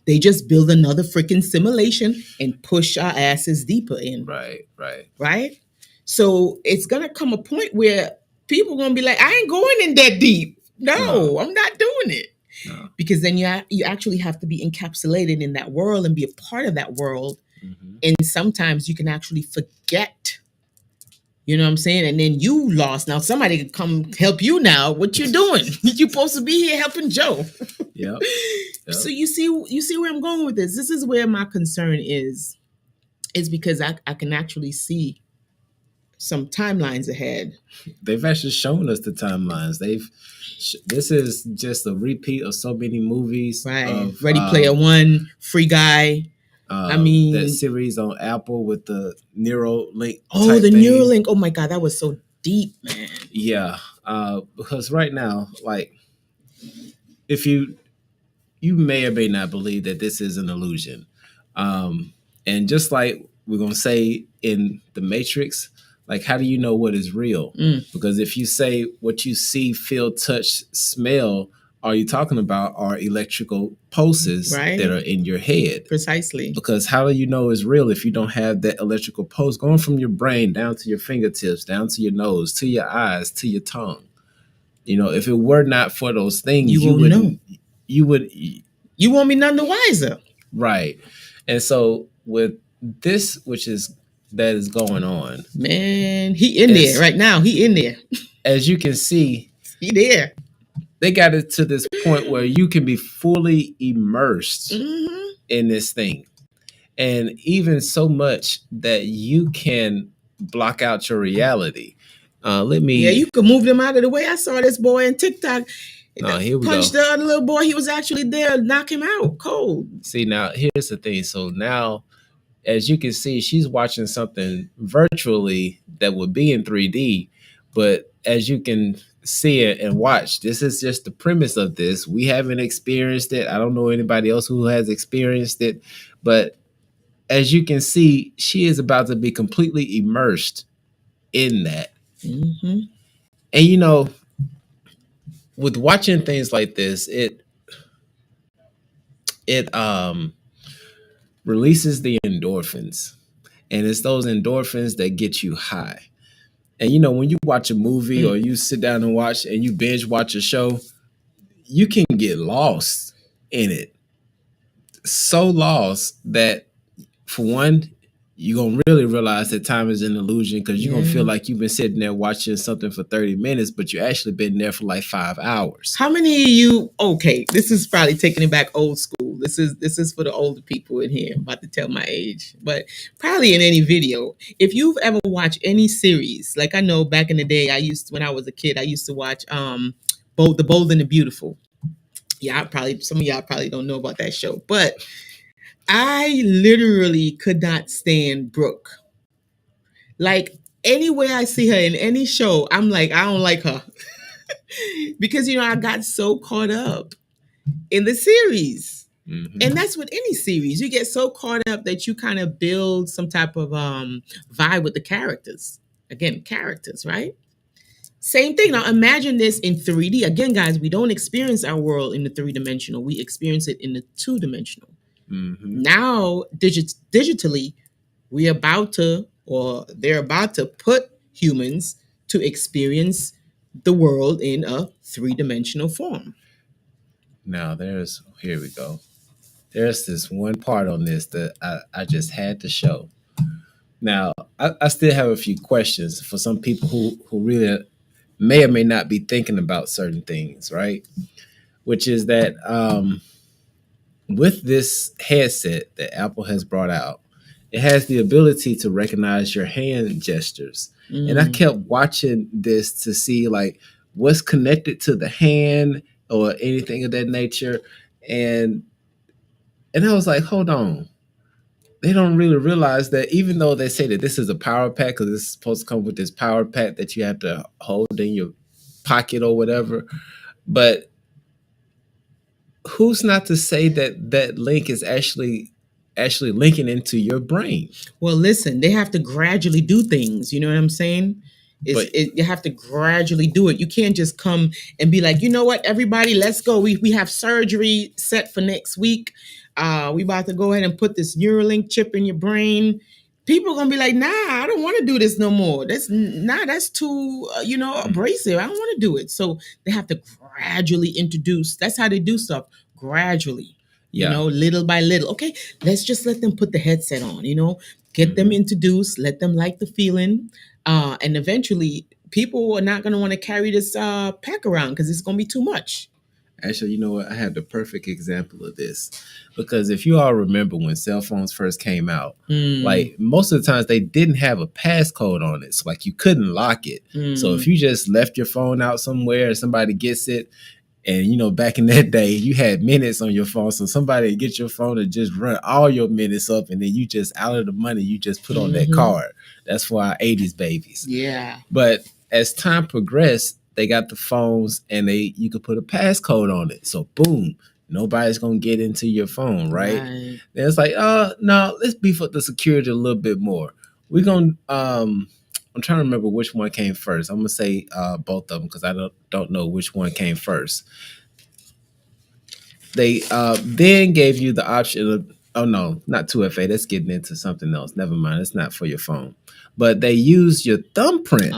They just build another freaking simulation and push our asses deeper in. Right? So it's going to come a point where people are going to be like, I ain't going in that deep. No, I'm not doing it. No. Because then you actually have to be encapsulated in that world and be a part of that world. Mm-hmm. And sometimes you can actually forget, you know what I'm saying? And then you lost. Now somebody could come help you now. What you doing? You're supposed to be here helping Joe. Yep. So you see where I'm going with this. This is where my concern is because I can actually see some timelines ahead. They've actually shown us the timelines. This is just a repeat of so many movies. Right. Of, Ready Player One, Free Guy. I mean, that series on Apple with the Neuralink. Oh, the Neuralink. Oh my God, that was so deep, man. Yeah. Because right now, like, if you may or may not believe that this is an illusion. And just like we're going to say in The Matrix, like, how do you know what is real? Because if you say what you see, feel, touch, smell, all you're talking about are electrical pulses that are in your head. Precisely. Because how do you know it's real if you don't have that electrical pulse going from your brain down to your fingertips, down to your nose, to your eyes, to your tongue? You know, if it were not for those things, you wouldn't know. You won't be none the wiser. Right. And so with this, that is going on. Man, he in there right now. He in there. As you can see, he there. They got it to this point where you can be fully immersed mm-hmm. in this thing. And even so much that you can block out your reality. Yeah, you can move them out of the way. I saw this boy on TikTok. Here we punched go. The other little boy. He was actually there, knock him out cold. See, now here's the thing. So now, as you can see, she's watching something virtually that would be in 3D. But as you can see it and watch, this is just the premise of this. We haven't experienced it. I don't know anybody else who has experienced it. But as you can see, she is about to be completely immersed in that. Mm-hmm. And, you know, with watching things like this, it releases the endorphins. And it's those endorphins that get you high. And, you know, when you watch a movie or you sit down and watch and you binge watch a show, you can get lost in it. So lost that, for one, you're going to really realize that time is an illusion because you're going to feel like you've been sitting there watching something for 30 minutes, but you actually been there for like 5 hours. How many of you, okay, this is probably taking it back old school. This is for the older people in here. I'm about to tell my age, but probably in any video. If you've ever watched any series, like I know back in the day, when I was a kid, I used to watch The Bold and the Beautiful. Yeah, some of y'all probably don't know about that show, but I literally could not stand Brooke. Like, anywhere I see her in any show, I'm like, I don't like her. Because, you know, I got so caught up in the series. Mm-hmm. And that's with any series. You get so caught up that you kind of build some type of vibe with the characters. Again, characters, right? Same thing. Now, imagine this in 3D. Again, guys, we don't experience our world in the 3-dimensional. We experience it in the 2-dimensional. Mm-hmm. Now, digitally, they're about to put humans to experience the world in a 3-dimensional form. Now, here we go. There's this one part on this that I just had to show. Now, I still have a few questions for some people who really may or may not be thinking about certain things, right? Which is that with this headset that Apple has brought out, it has the ability to recognize your hand gestures. And I kept watching this to see like what's connected to the hand or anything of that nature. And I was like, hold on. They don't really realize that even though they say that this is a power pack, because it's supposed to come with this power pack that you have to hold in your pocket or whatever, but who's not to say that that link is actually linking into your brain? Well, listen, they have to gradually do things. You know what I'm saying? You have to gradually do it. You can't just come and be like, you know what, everybody, let's go. We have surgery set for next week. We about to go ahead and put this Neuralink chip in your brain. People are gonna be like, nah, I don't want to do this no more. That's too abrasive. I don't want to do it. So they have to gradually introduce. That's how they do stuff, gradually. Yeah. You know, little by little. Okay, let's just let them put the headset on. Get them introduced, let them like the feeling, and eventually people are not going to want to carry this pack around because it's going to be too much. Actually, you know what? I have the perfect example of this, because if you all remember when cell phones first came out, like most of the times they didn't have a passcode on it. So like you couldn't lock it. So if you just left your phone out somewhere and somebody gets it, and back in that day, you had minutes on your phone. So somebody would get your phone and just run all your minutes up, and then you just out of the money you just put on that card. That's for our 80s babies. Yeah. But as time progressed, they got the phones and you could put a passcode on it. So boom, nobody's gonna get into your phone, right? Then it's like, no, let's beef up the security a little bit more. We're gonna I'm trying to remember which one came first. I'm gonna say both of them because I don't know which one came first. They then gave you the option of, oh no, not 2FA. That's getting into something else. Never mind. It's not for your phone. But they use your thumbprint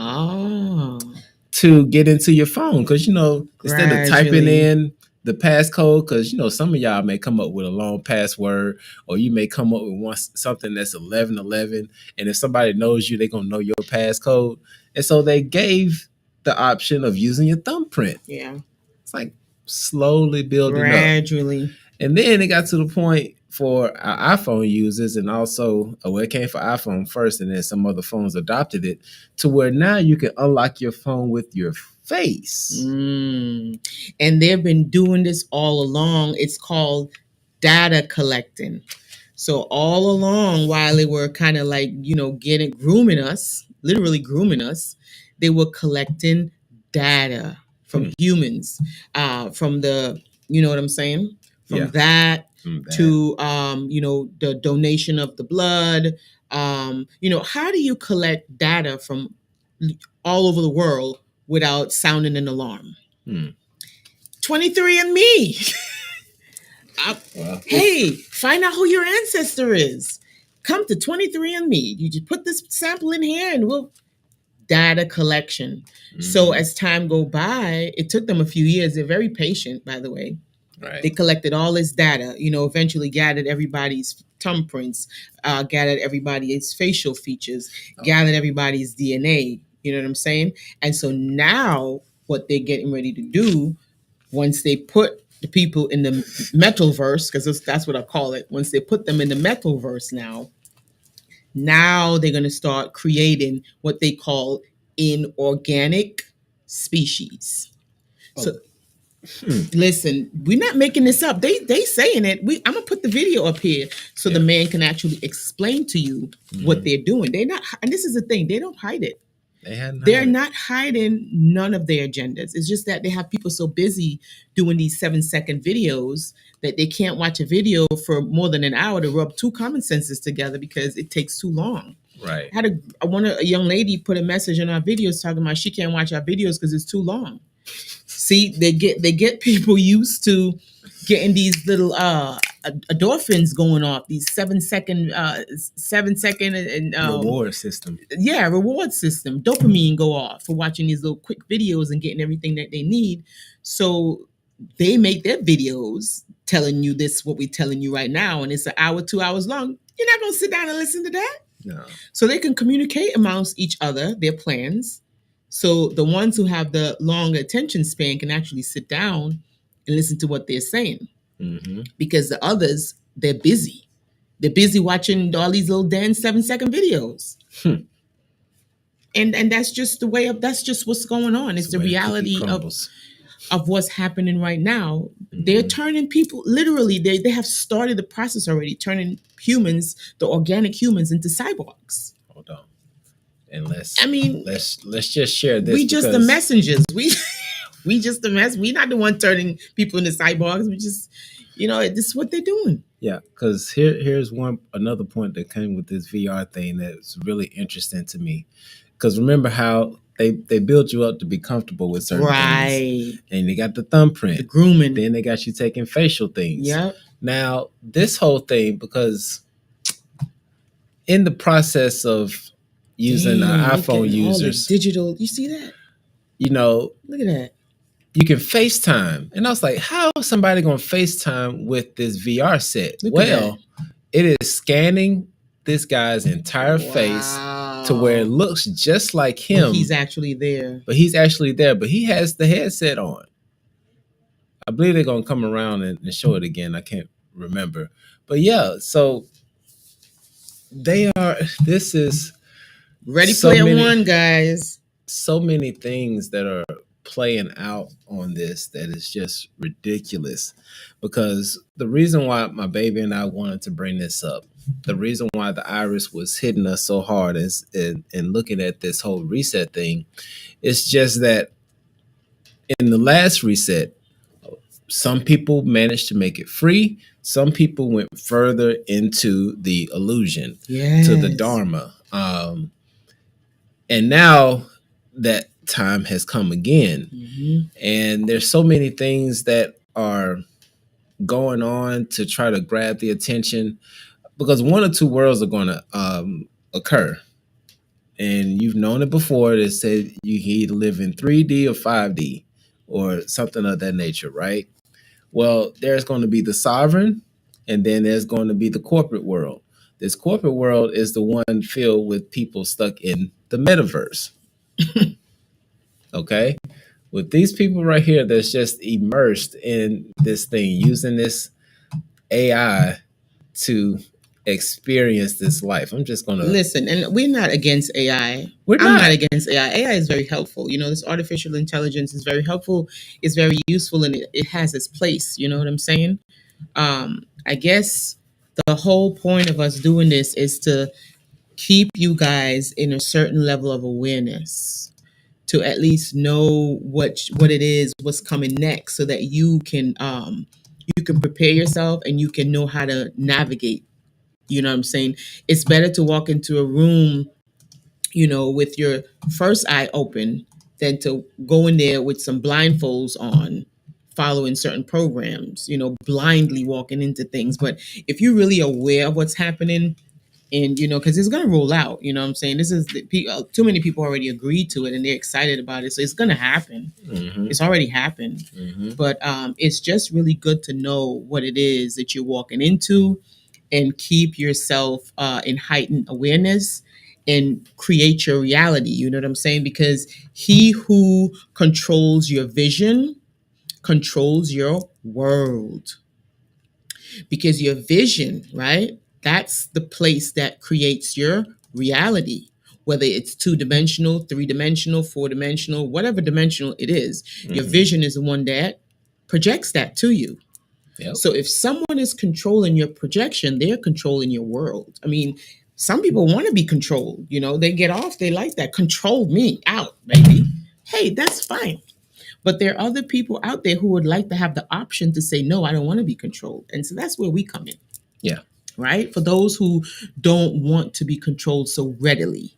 to get into your phone because instead of typing in the passcode, because some of y'all may come up with a long password, or you may come up with something that's 1111, and if somebody knows you, they're gonna know your passcode. And so they gave the option of using your thumbprint. Yeah, it's like slowly building gradually up. And then it got to the point for our iPhone users, and also it came for iPhone first, and then some other phones adopted it to where now you can unlock your phone with your face. And they've been doing this all along. It's called data collecting. So all along, while they were kind of like, grooming us, literally grooming us, they were collecting data from humans, from the, you know what I'm saying? From that to, the donation of the blood. How do you collect data from all over the world without sounding an alarm? 23andMe. Hey, find out who your ancestor is. Come to 23andMe. You just put this sample in here and we'll data collection. So as time go by, it took them a few years. They're very patient, by the way. Right. They collected all this data, eventually gathered everybody's thumbprints, gathered everybody's facial features, gathered everybody's DNA. You know what I'm saying? And so now what they're getting ready to do, once they put the people in the metaverse, because that's what I call it, once they put them in the metaverse now they're going to start creating what they call inorganic species. So listen, we're not making this up. They saying it. I'm gonna put the video up here so the man can actually explain to you what they're doing. They're not, and this is the thing, they don't hide it. They're not hiding none of their agendas. It's just that they have people so busy doing these 7-second videos that they can't watch a video for more than an hour to rub two common senses together because it takes too long. Right. A young lady put a message in our videos talking about she can't watch our videos because it's too long. See, they get people used to getting these little endorphins going off, these 7-second and reward system. Yeah, reward system. Dopamine go off for watching these little quick videos and getting everything that they need. So they make their videos telling you this, what we're telling you right now, and it's an hour, 2 hours long. You're not gonna sit down and listen to that. No. So they can communicate amongst each other their plans. So the ones who have the long attention span can actually sit down and listen to what they're saying. Because the others, they're busy. They're busy watching all these little dance 7-second videos. And that's just that's just what's going on. It's the reality of what's happening right now. They're turning people, literally, they have started the process already, turning humans, the organic humans, into cyborgs. Hold on. And let's just share this. We just the messengers. We just the mess. We're not the one turning people into cyborgs. We just, this is what they're doing. Yeah, because here's another point that came with this VR thing that's really interesting to me. Because remember how they build you up to be comfortable with certain things. And they got the thumbprint. The grooming. Then they got you taking facial things. Yeah. Now, this whole thing, because in the process of using iPhone users. Digital, you see that? Look at that. You can FaceTime. And I was like, how is somebody going to FaceTime with this VR set? It is scanning this guy's entire face to where it looks just like him. But he's actually there. But he has the headset on. I believe they're going to come around and show it again. I can't remember. But yeah, so this is Ready Player One, guys. So many things that are playing out on this that is just ridiculous. Because the reason why my baby and I wanted to bring this up, the reason why the iris was hitting us so hard is in looking at this whole reset thing, it's just that in the last reset, some people managed to make it free. Some people went further into the illusion, to the Dharma. And now that time has come again. And there's so many things that are going on to try to grab the attention, because one or two worlds are going to occur. And you've known it before. They said you can either live in 3D or 5D or something of that nature, right? Well, there's going to be the sovereign, and then there's going to be the corporate world. This corporate world is the one filled with people stuck in the metaverse. Okay? With these people right here that's just immersed in this thing, using this AI to experience this life. I'm just going to listen, and we're not against AI. I'm not against AI. AI is very helpful. This artificial intelligence is very helpful. It's very useful, and it has its place. You know what I'm saying? I guess the whole point of us doing this is to keep you guys in a certain level of awareness, to at least know what it is, what's coming next, so that you can prepare yourself and you can know how to navigate. You know what I'm saying? It's better to walk into a room, with your first eye open than to go in there with some blindfolds on, following certain programs, blindly walking into things. But if you're really aware of what's happening, and, because it's going to roll out, you know what I'm saying? This is too many people already agreed to it and they're excited about it. So it's going to happen. It's already happened. But it's just really good to know what it is that you're walking into, and keep yourself in heightened awareness and create your reality. You know what I'm saying? Because he who controls your vision controls your world. Because your vision, right? That's the place that creates your reality, whether it's 2-dimensional, 3-dimensional, 4-dimensional, whatever dimensional it is. Your vision is the one that projects that to you. Yep. So if someone is controlling your projection, they're controlling your world. I mean, some people want to be controlled. They get off. They like that. Control me out, baby. Hey, that's fine. But there are other people out there who would like to have the option to say, no, I don't want to be controlled. And so that's where we come in. Yeah. Right? For those who don't want to be controlled so readily.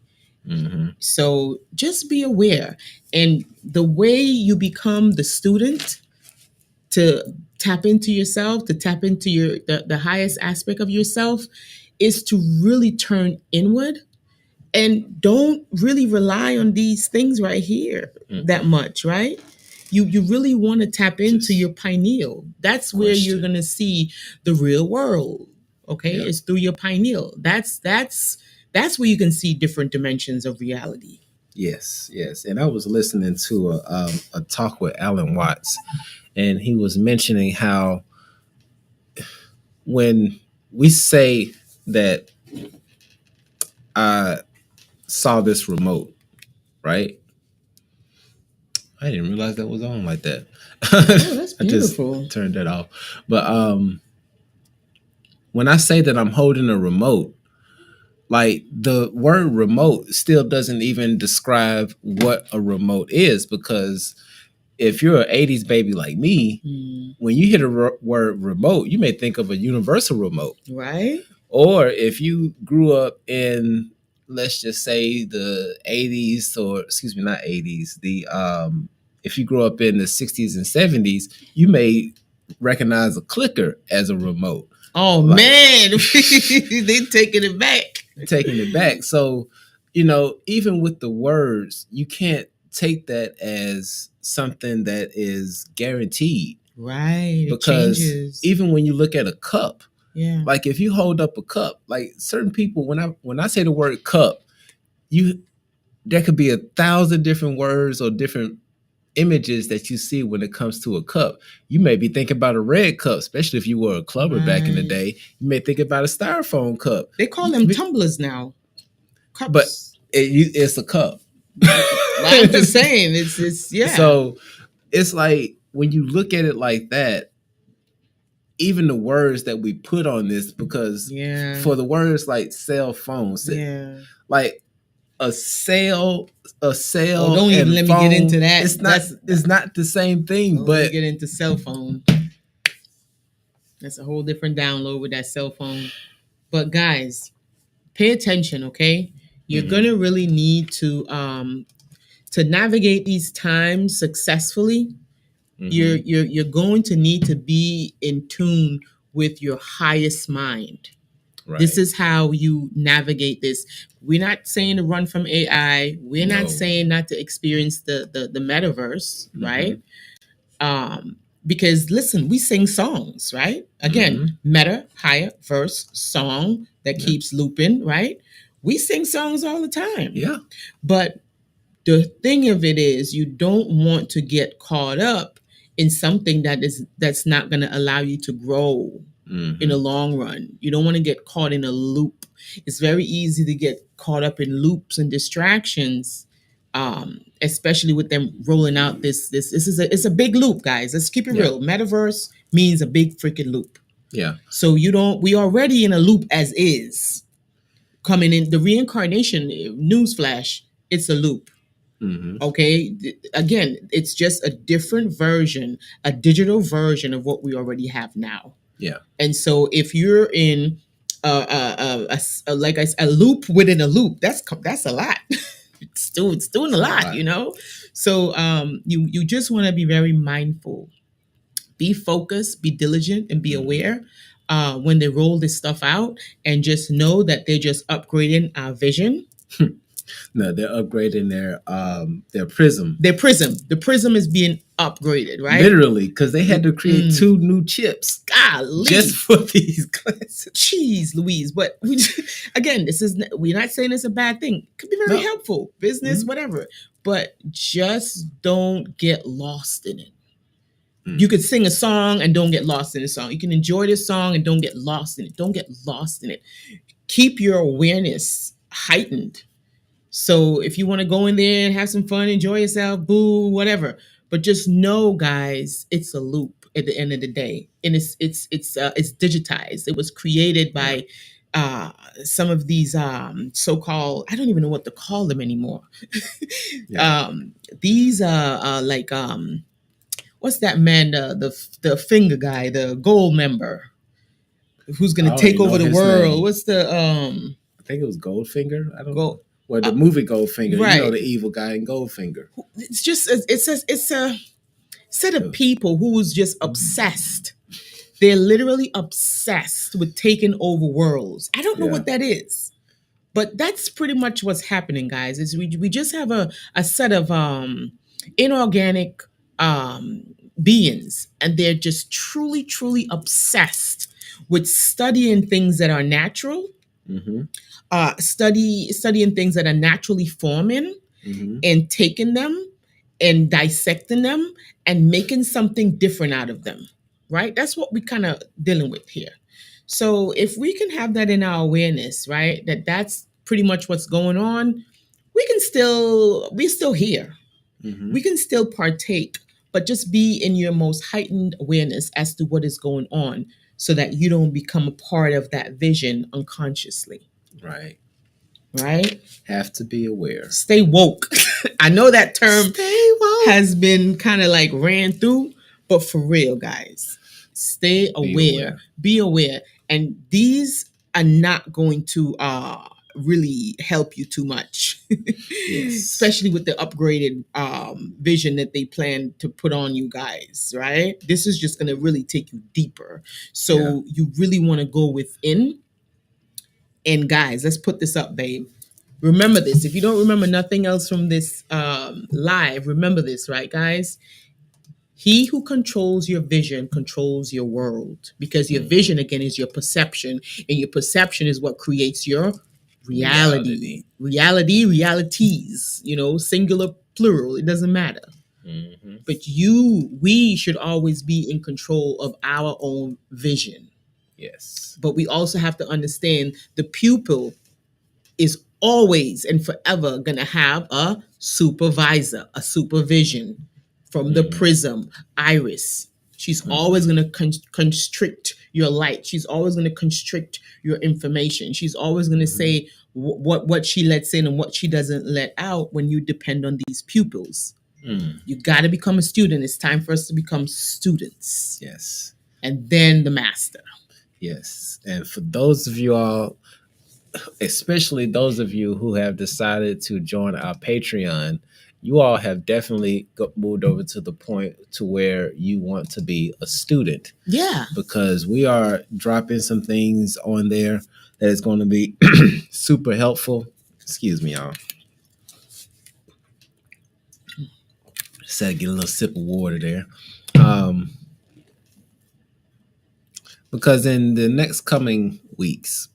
So just be aware. And the way you become the student, to tap into yourself, to tap into the highest aspect of yourself, is to really turn inward and don't really rely on these things right here that much, right? You really want to tap into your pineal. That's where you're going to see the real world. Okay? Yep. It's through your pineal. That's where you can see different dimensions of reality. Yes. And I was listening to a talk with Alan Watts, and he was mentioning how when we say that I saw this remote, right? I didn't realize that was on like that. Oh, that's beautiful. I just turned that off. But when I say that I'm holding a remote, like the word remote still doesn't even describe what a remote is, because if you're an 80s baby like me, when you hear the word remote, you may think of a universal remote. Right. Or if you grew up in, let's just say, the 80s, or excuse me, not 80s, if you grew up in the 60s and 70s, you may recognize a clicker as a remote. Oh, like, man, they're taking it back. Taking it back. So, you know, even with the words, you can't take that as something that is guaranteed. Right. Because even when you look at a cup, yeah, like if you hold up a cup, like certain people, when I say the word cup, there could be 1,000 different words or different images that you see when it comes to a cup. You may be thinking about a red cup, especially if you were a clubber back in the day. You may think about a styrofoam cup. They call them tumblers now. Cups. But it's a cup. I'm just saying, it's yeah. So it's like when you look at it like that, even the words that we put on this, because for the words like cell phones, like a cell. Oh, don't even let me get into that. It's not the same thing. But get into cell phone. That's a whole different download with that cell phone. But guys, pay attention, okay? You're gonna really need to navigate these times successfully. You're going to need to be in tune with your highest mind. Right. This is how you navigate this. We're not saying to run from AI. We're not saying not to experience the metaverse, right? Because listen, we sing songs, right? Again, meta, higher, verse, song that keeps looping, right? We sing songs all the time. Yeah. But the thing of it is, you don't want to get caught up in something that's not going to allow you to grow in the long run. You don't want to get caught in a loop. It's very easy to get caught up in loops and distractions, especially with them rolling out this it's a big loop, guys. Let's keep it real. Metaverse means a big freaking loop. Yeah. So we already in a loop as is. Coming in the reincarnation, newsflash, it's a loop. Okay. Again, it's just a different version, a digital version of what we already have now. Yeah. And so if you're in a loop within a loop, that's a lot. it's doing a lot, you know? So you just want to be very mindful, be focused, be diligent, and be aware when they roll this stuff out, and just know that they're just upgrading our vision. No, they're upgrading their prism. Their prism. The prism is being upgraded, right? Literally, because they had to create 2 new chips. Golly. Just for these classes. Jeez Louise. But again, we're not saying it's a bad thing. It could be very helpful. Business, whatever. But just don't get lost in it. You could sing a song and don't get lost in the song. You can enjoy the song and don't get lost in it. Don't get lost in it. Keep your awareness heightened. So if you want to go in there and have some fun, enjoy yourself, boo, whatever. But just know, guys, it's a loop at the end of the day, and it's digitized. It was created by some of these so-called, I don't even know what to call them anymore. These like what's that man, the finger guy, the gold member, who's gonna take over the world? Name. What's the I think it was Goldfinger. I don't know. Well, the movie Goldfinger, right. You know, the evil guy in Goldfinger. It's just it's a set of people who's just obsessed. They're literally obsessed with taking over worlds. I don't know what that is, but that's pretty much what's happening, guys. Is we just have a set of inorganic beings, and they're just truly obsessed with studying things that are natural. Studying things that are naturally forming, and taking them and dissecting them and making something different out of them, right? That's what we kind of dealing with here. So if we can have that in our awareness, right, that's pretty much what's going on, we're still here. Mm-hmm. We can still partake, but just be in your most heightened awareness as to what is going on so that you don't become a part of that vision unconsciously. Right. Right? Have to be aware. Stay woke. I know that term has been kind of like ran through, but for real, guys, stay aware. Be aware. And these are not going to really help you too much. Yes. Especially with the upgraded vision that they plan to put on you guys, right? This is just going to really take you deeper. So you really want to go within. And guys, let's put this up, babe. Remember this. If you don't remember nothing else from this live, remember this, right, guys? He who controls your vision controls your world, because your vision, again, is your perception, and your perception is what creates your reality. Realities, singular, plural, it doesn't matter. Mm-hmm. But we should always be in control of our own vision. Yes. But we also have to understand the pupil is always and forever going to have a supervisor, a supervision from the prism, iris. She's always going to constrict your light. She's always going to constrict your information. She's always going to say what she lets in and what she doesn't let out when you depend on these pupils. You got to become a student. It's time for us to become students. Yes. And then the master. Yes. And for those of you all, especially those of you who have decided to join our Patreon, you all have definitely moved over to the point to where you want to be a student. Yeah. Because we are dropping some things on there that is going to be super helpful. Excuse me, y'all. Just had to get a little sip of water there. Because in the next coming weeks,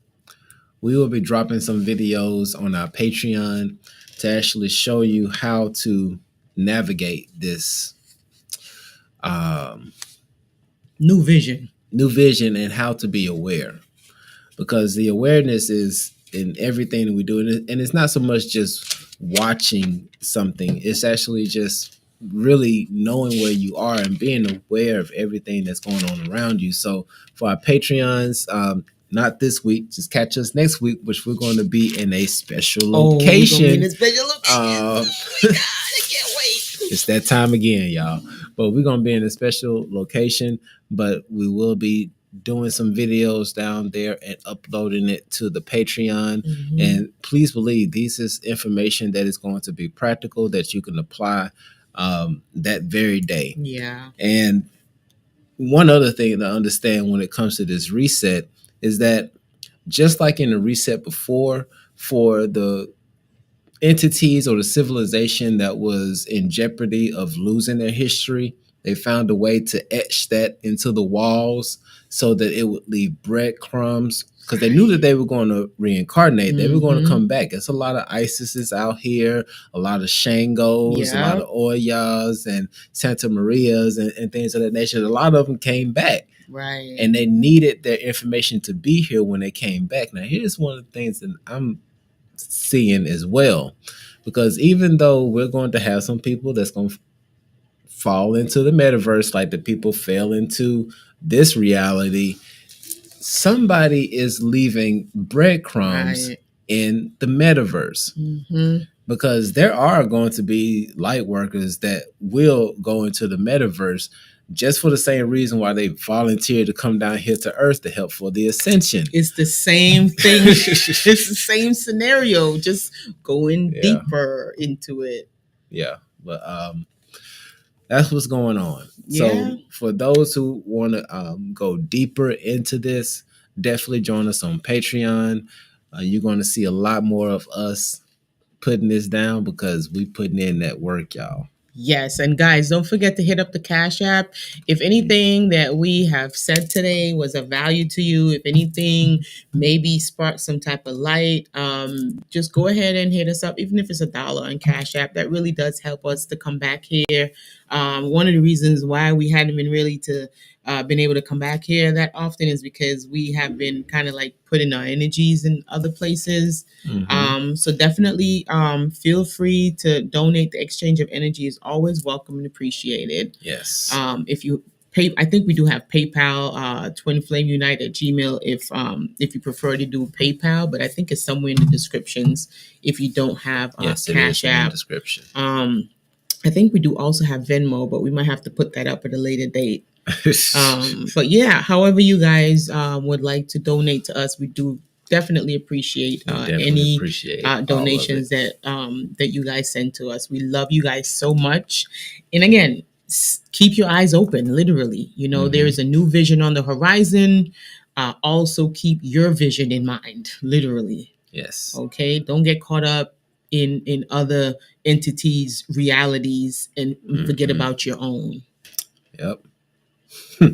we will be dropping some videos on our Patreon to actually show you how to navigate this new vision and how to be aware. Because the awareness is in everything that we do. And it's not so much just watching something. It's actually just really knowing where you are and being aware of everything that's going on around you. So for our Patreons, not this week, just catch us next week, which we're going to be in a special location. I can't wait. It's that time again, y'all. But we're going to be in a special location, but we will be doing some videos down there and uploading it to the Patreon. Mm-hmm. And please believe this is information that is going to be practical, that you can apply that very day. Yeah. And one other thing to understand when it comes to this reset is that just like in the reset before, for the entities or the civilization that was in jeopardy of losing their history, they found a way to etch that into the walls so that it would leave breadcrumbs, because they knew that they were going to reincarnate. They were going to come back. It's a lot of Isises out here, a lot of Shangos, a lot of Oyas and Santa Marias and things of that nature. A lot of them came back. Right. And they needed their information to be here when they came back. Now, here's one of the things that I'm seeing as well, because even though we're going to have some people that's going to fall into the metaverse like the people fell into this reality, somebody is leaving breadcrumbs in the metaverse. Mm-hmm. Because there are going to be light workers that will go into the metaverse just for the same reason why they volunteered to come down here to Earth to help for the ascension. It's the same thing. It's the same scenario, just going deeper into it. Yeah, but that's what's going on. Yeah. So for those who want to go deeper into this, definitely join us on Patreon. You're going to see a lot more of us putting this down because we putting in that work, y'all. Yes, and guys, don't forget to hit up the Cash App. If anything that we have said today was of value to you, if anything maybe sparked some type of light, just go ahead and hit us up, even if it's $1 on Cash App. That really does help us to come back here One of the reasons why we hadn't been really been able to come back here that often is because we have been kind of like putting our energies in other places. So definitely feel free to donate. The exchange of energy is always welcome and appreciated. Yes. If you I think we do have PayPal, twinflamesunite at Gmail if you prefer to do PayPal, but I think it's somewhere in the descriptions if you don't have yes, Cash App. Description. I think we do also have Venmo, but we might have to put that up at a later date. But yeah, however you guys would like to donate to us, we do definitely appreciate any donations that you guys send to us. We love you guys so much. And again, keep your eyes open, literally. There is a new vision on the horizon. Also keep your vision in mind, literally. Yes. Okay, don't get caught up in other entities' realities and forget about your own. Yep. All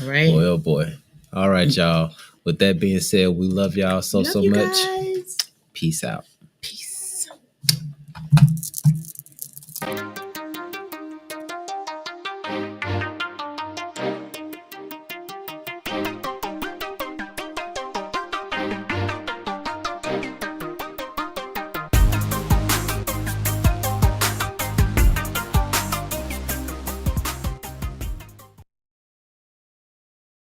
right. Boy, oh boy. All right, y'all. With that being said, we love y'all so much. Guys. Peace out.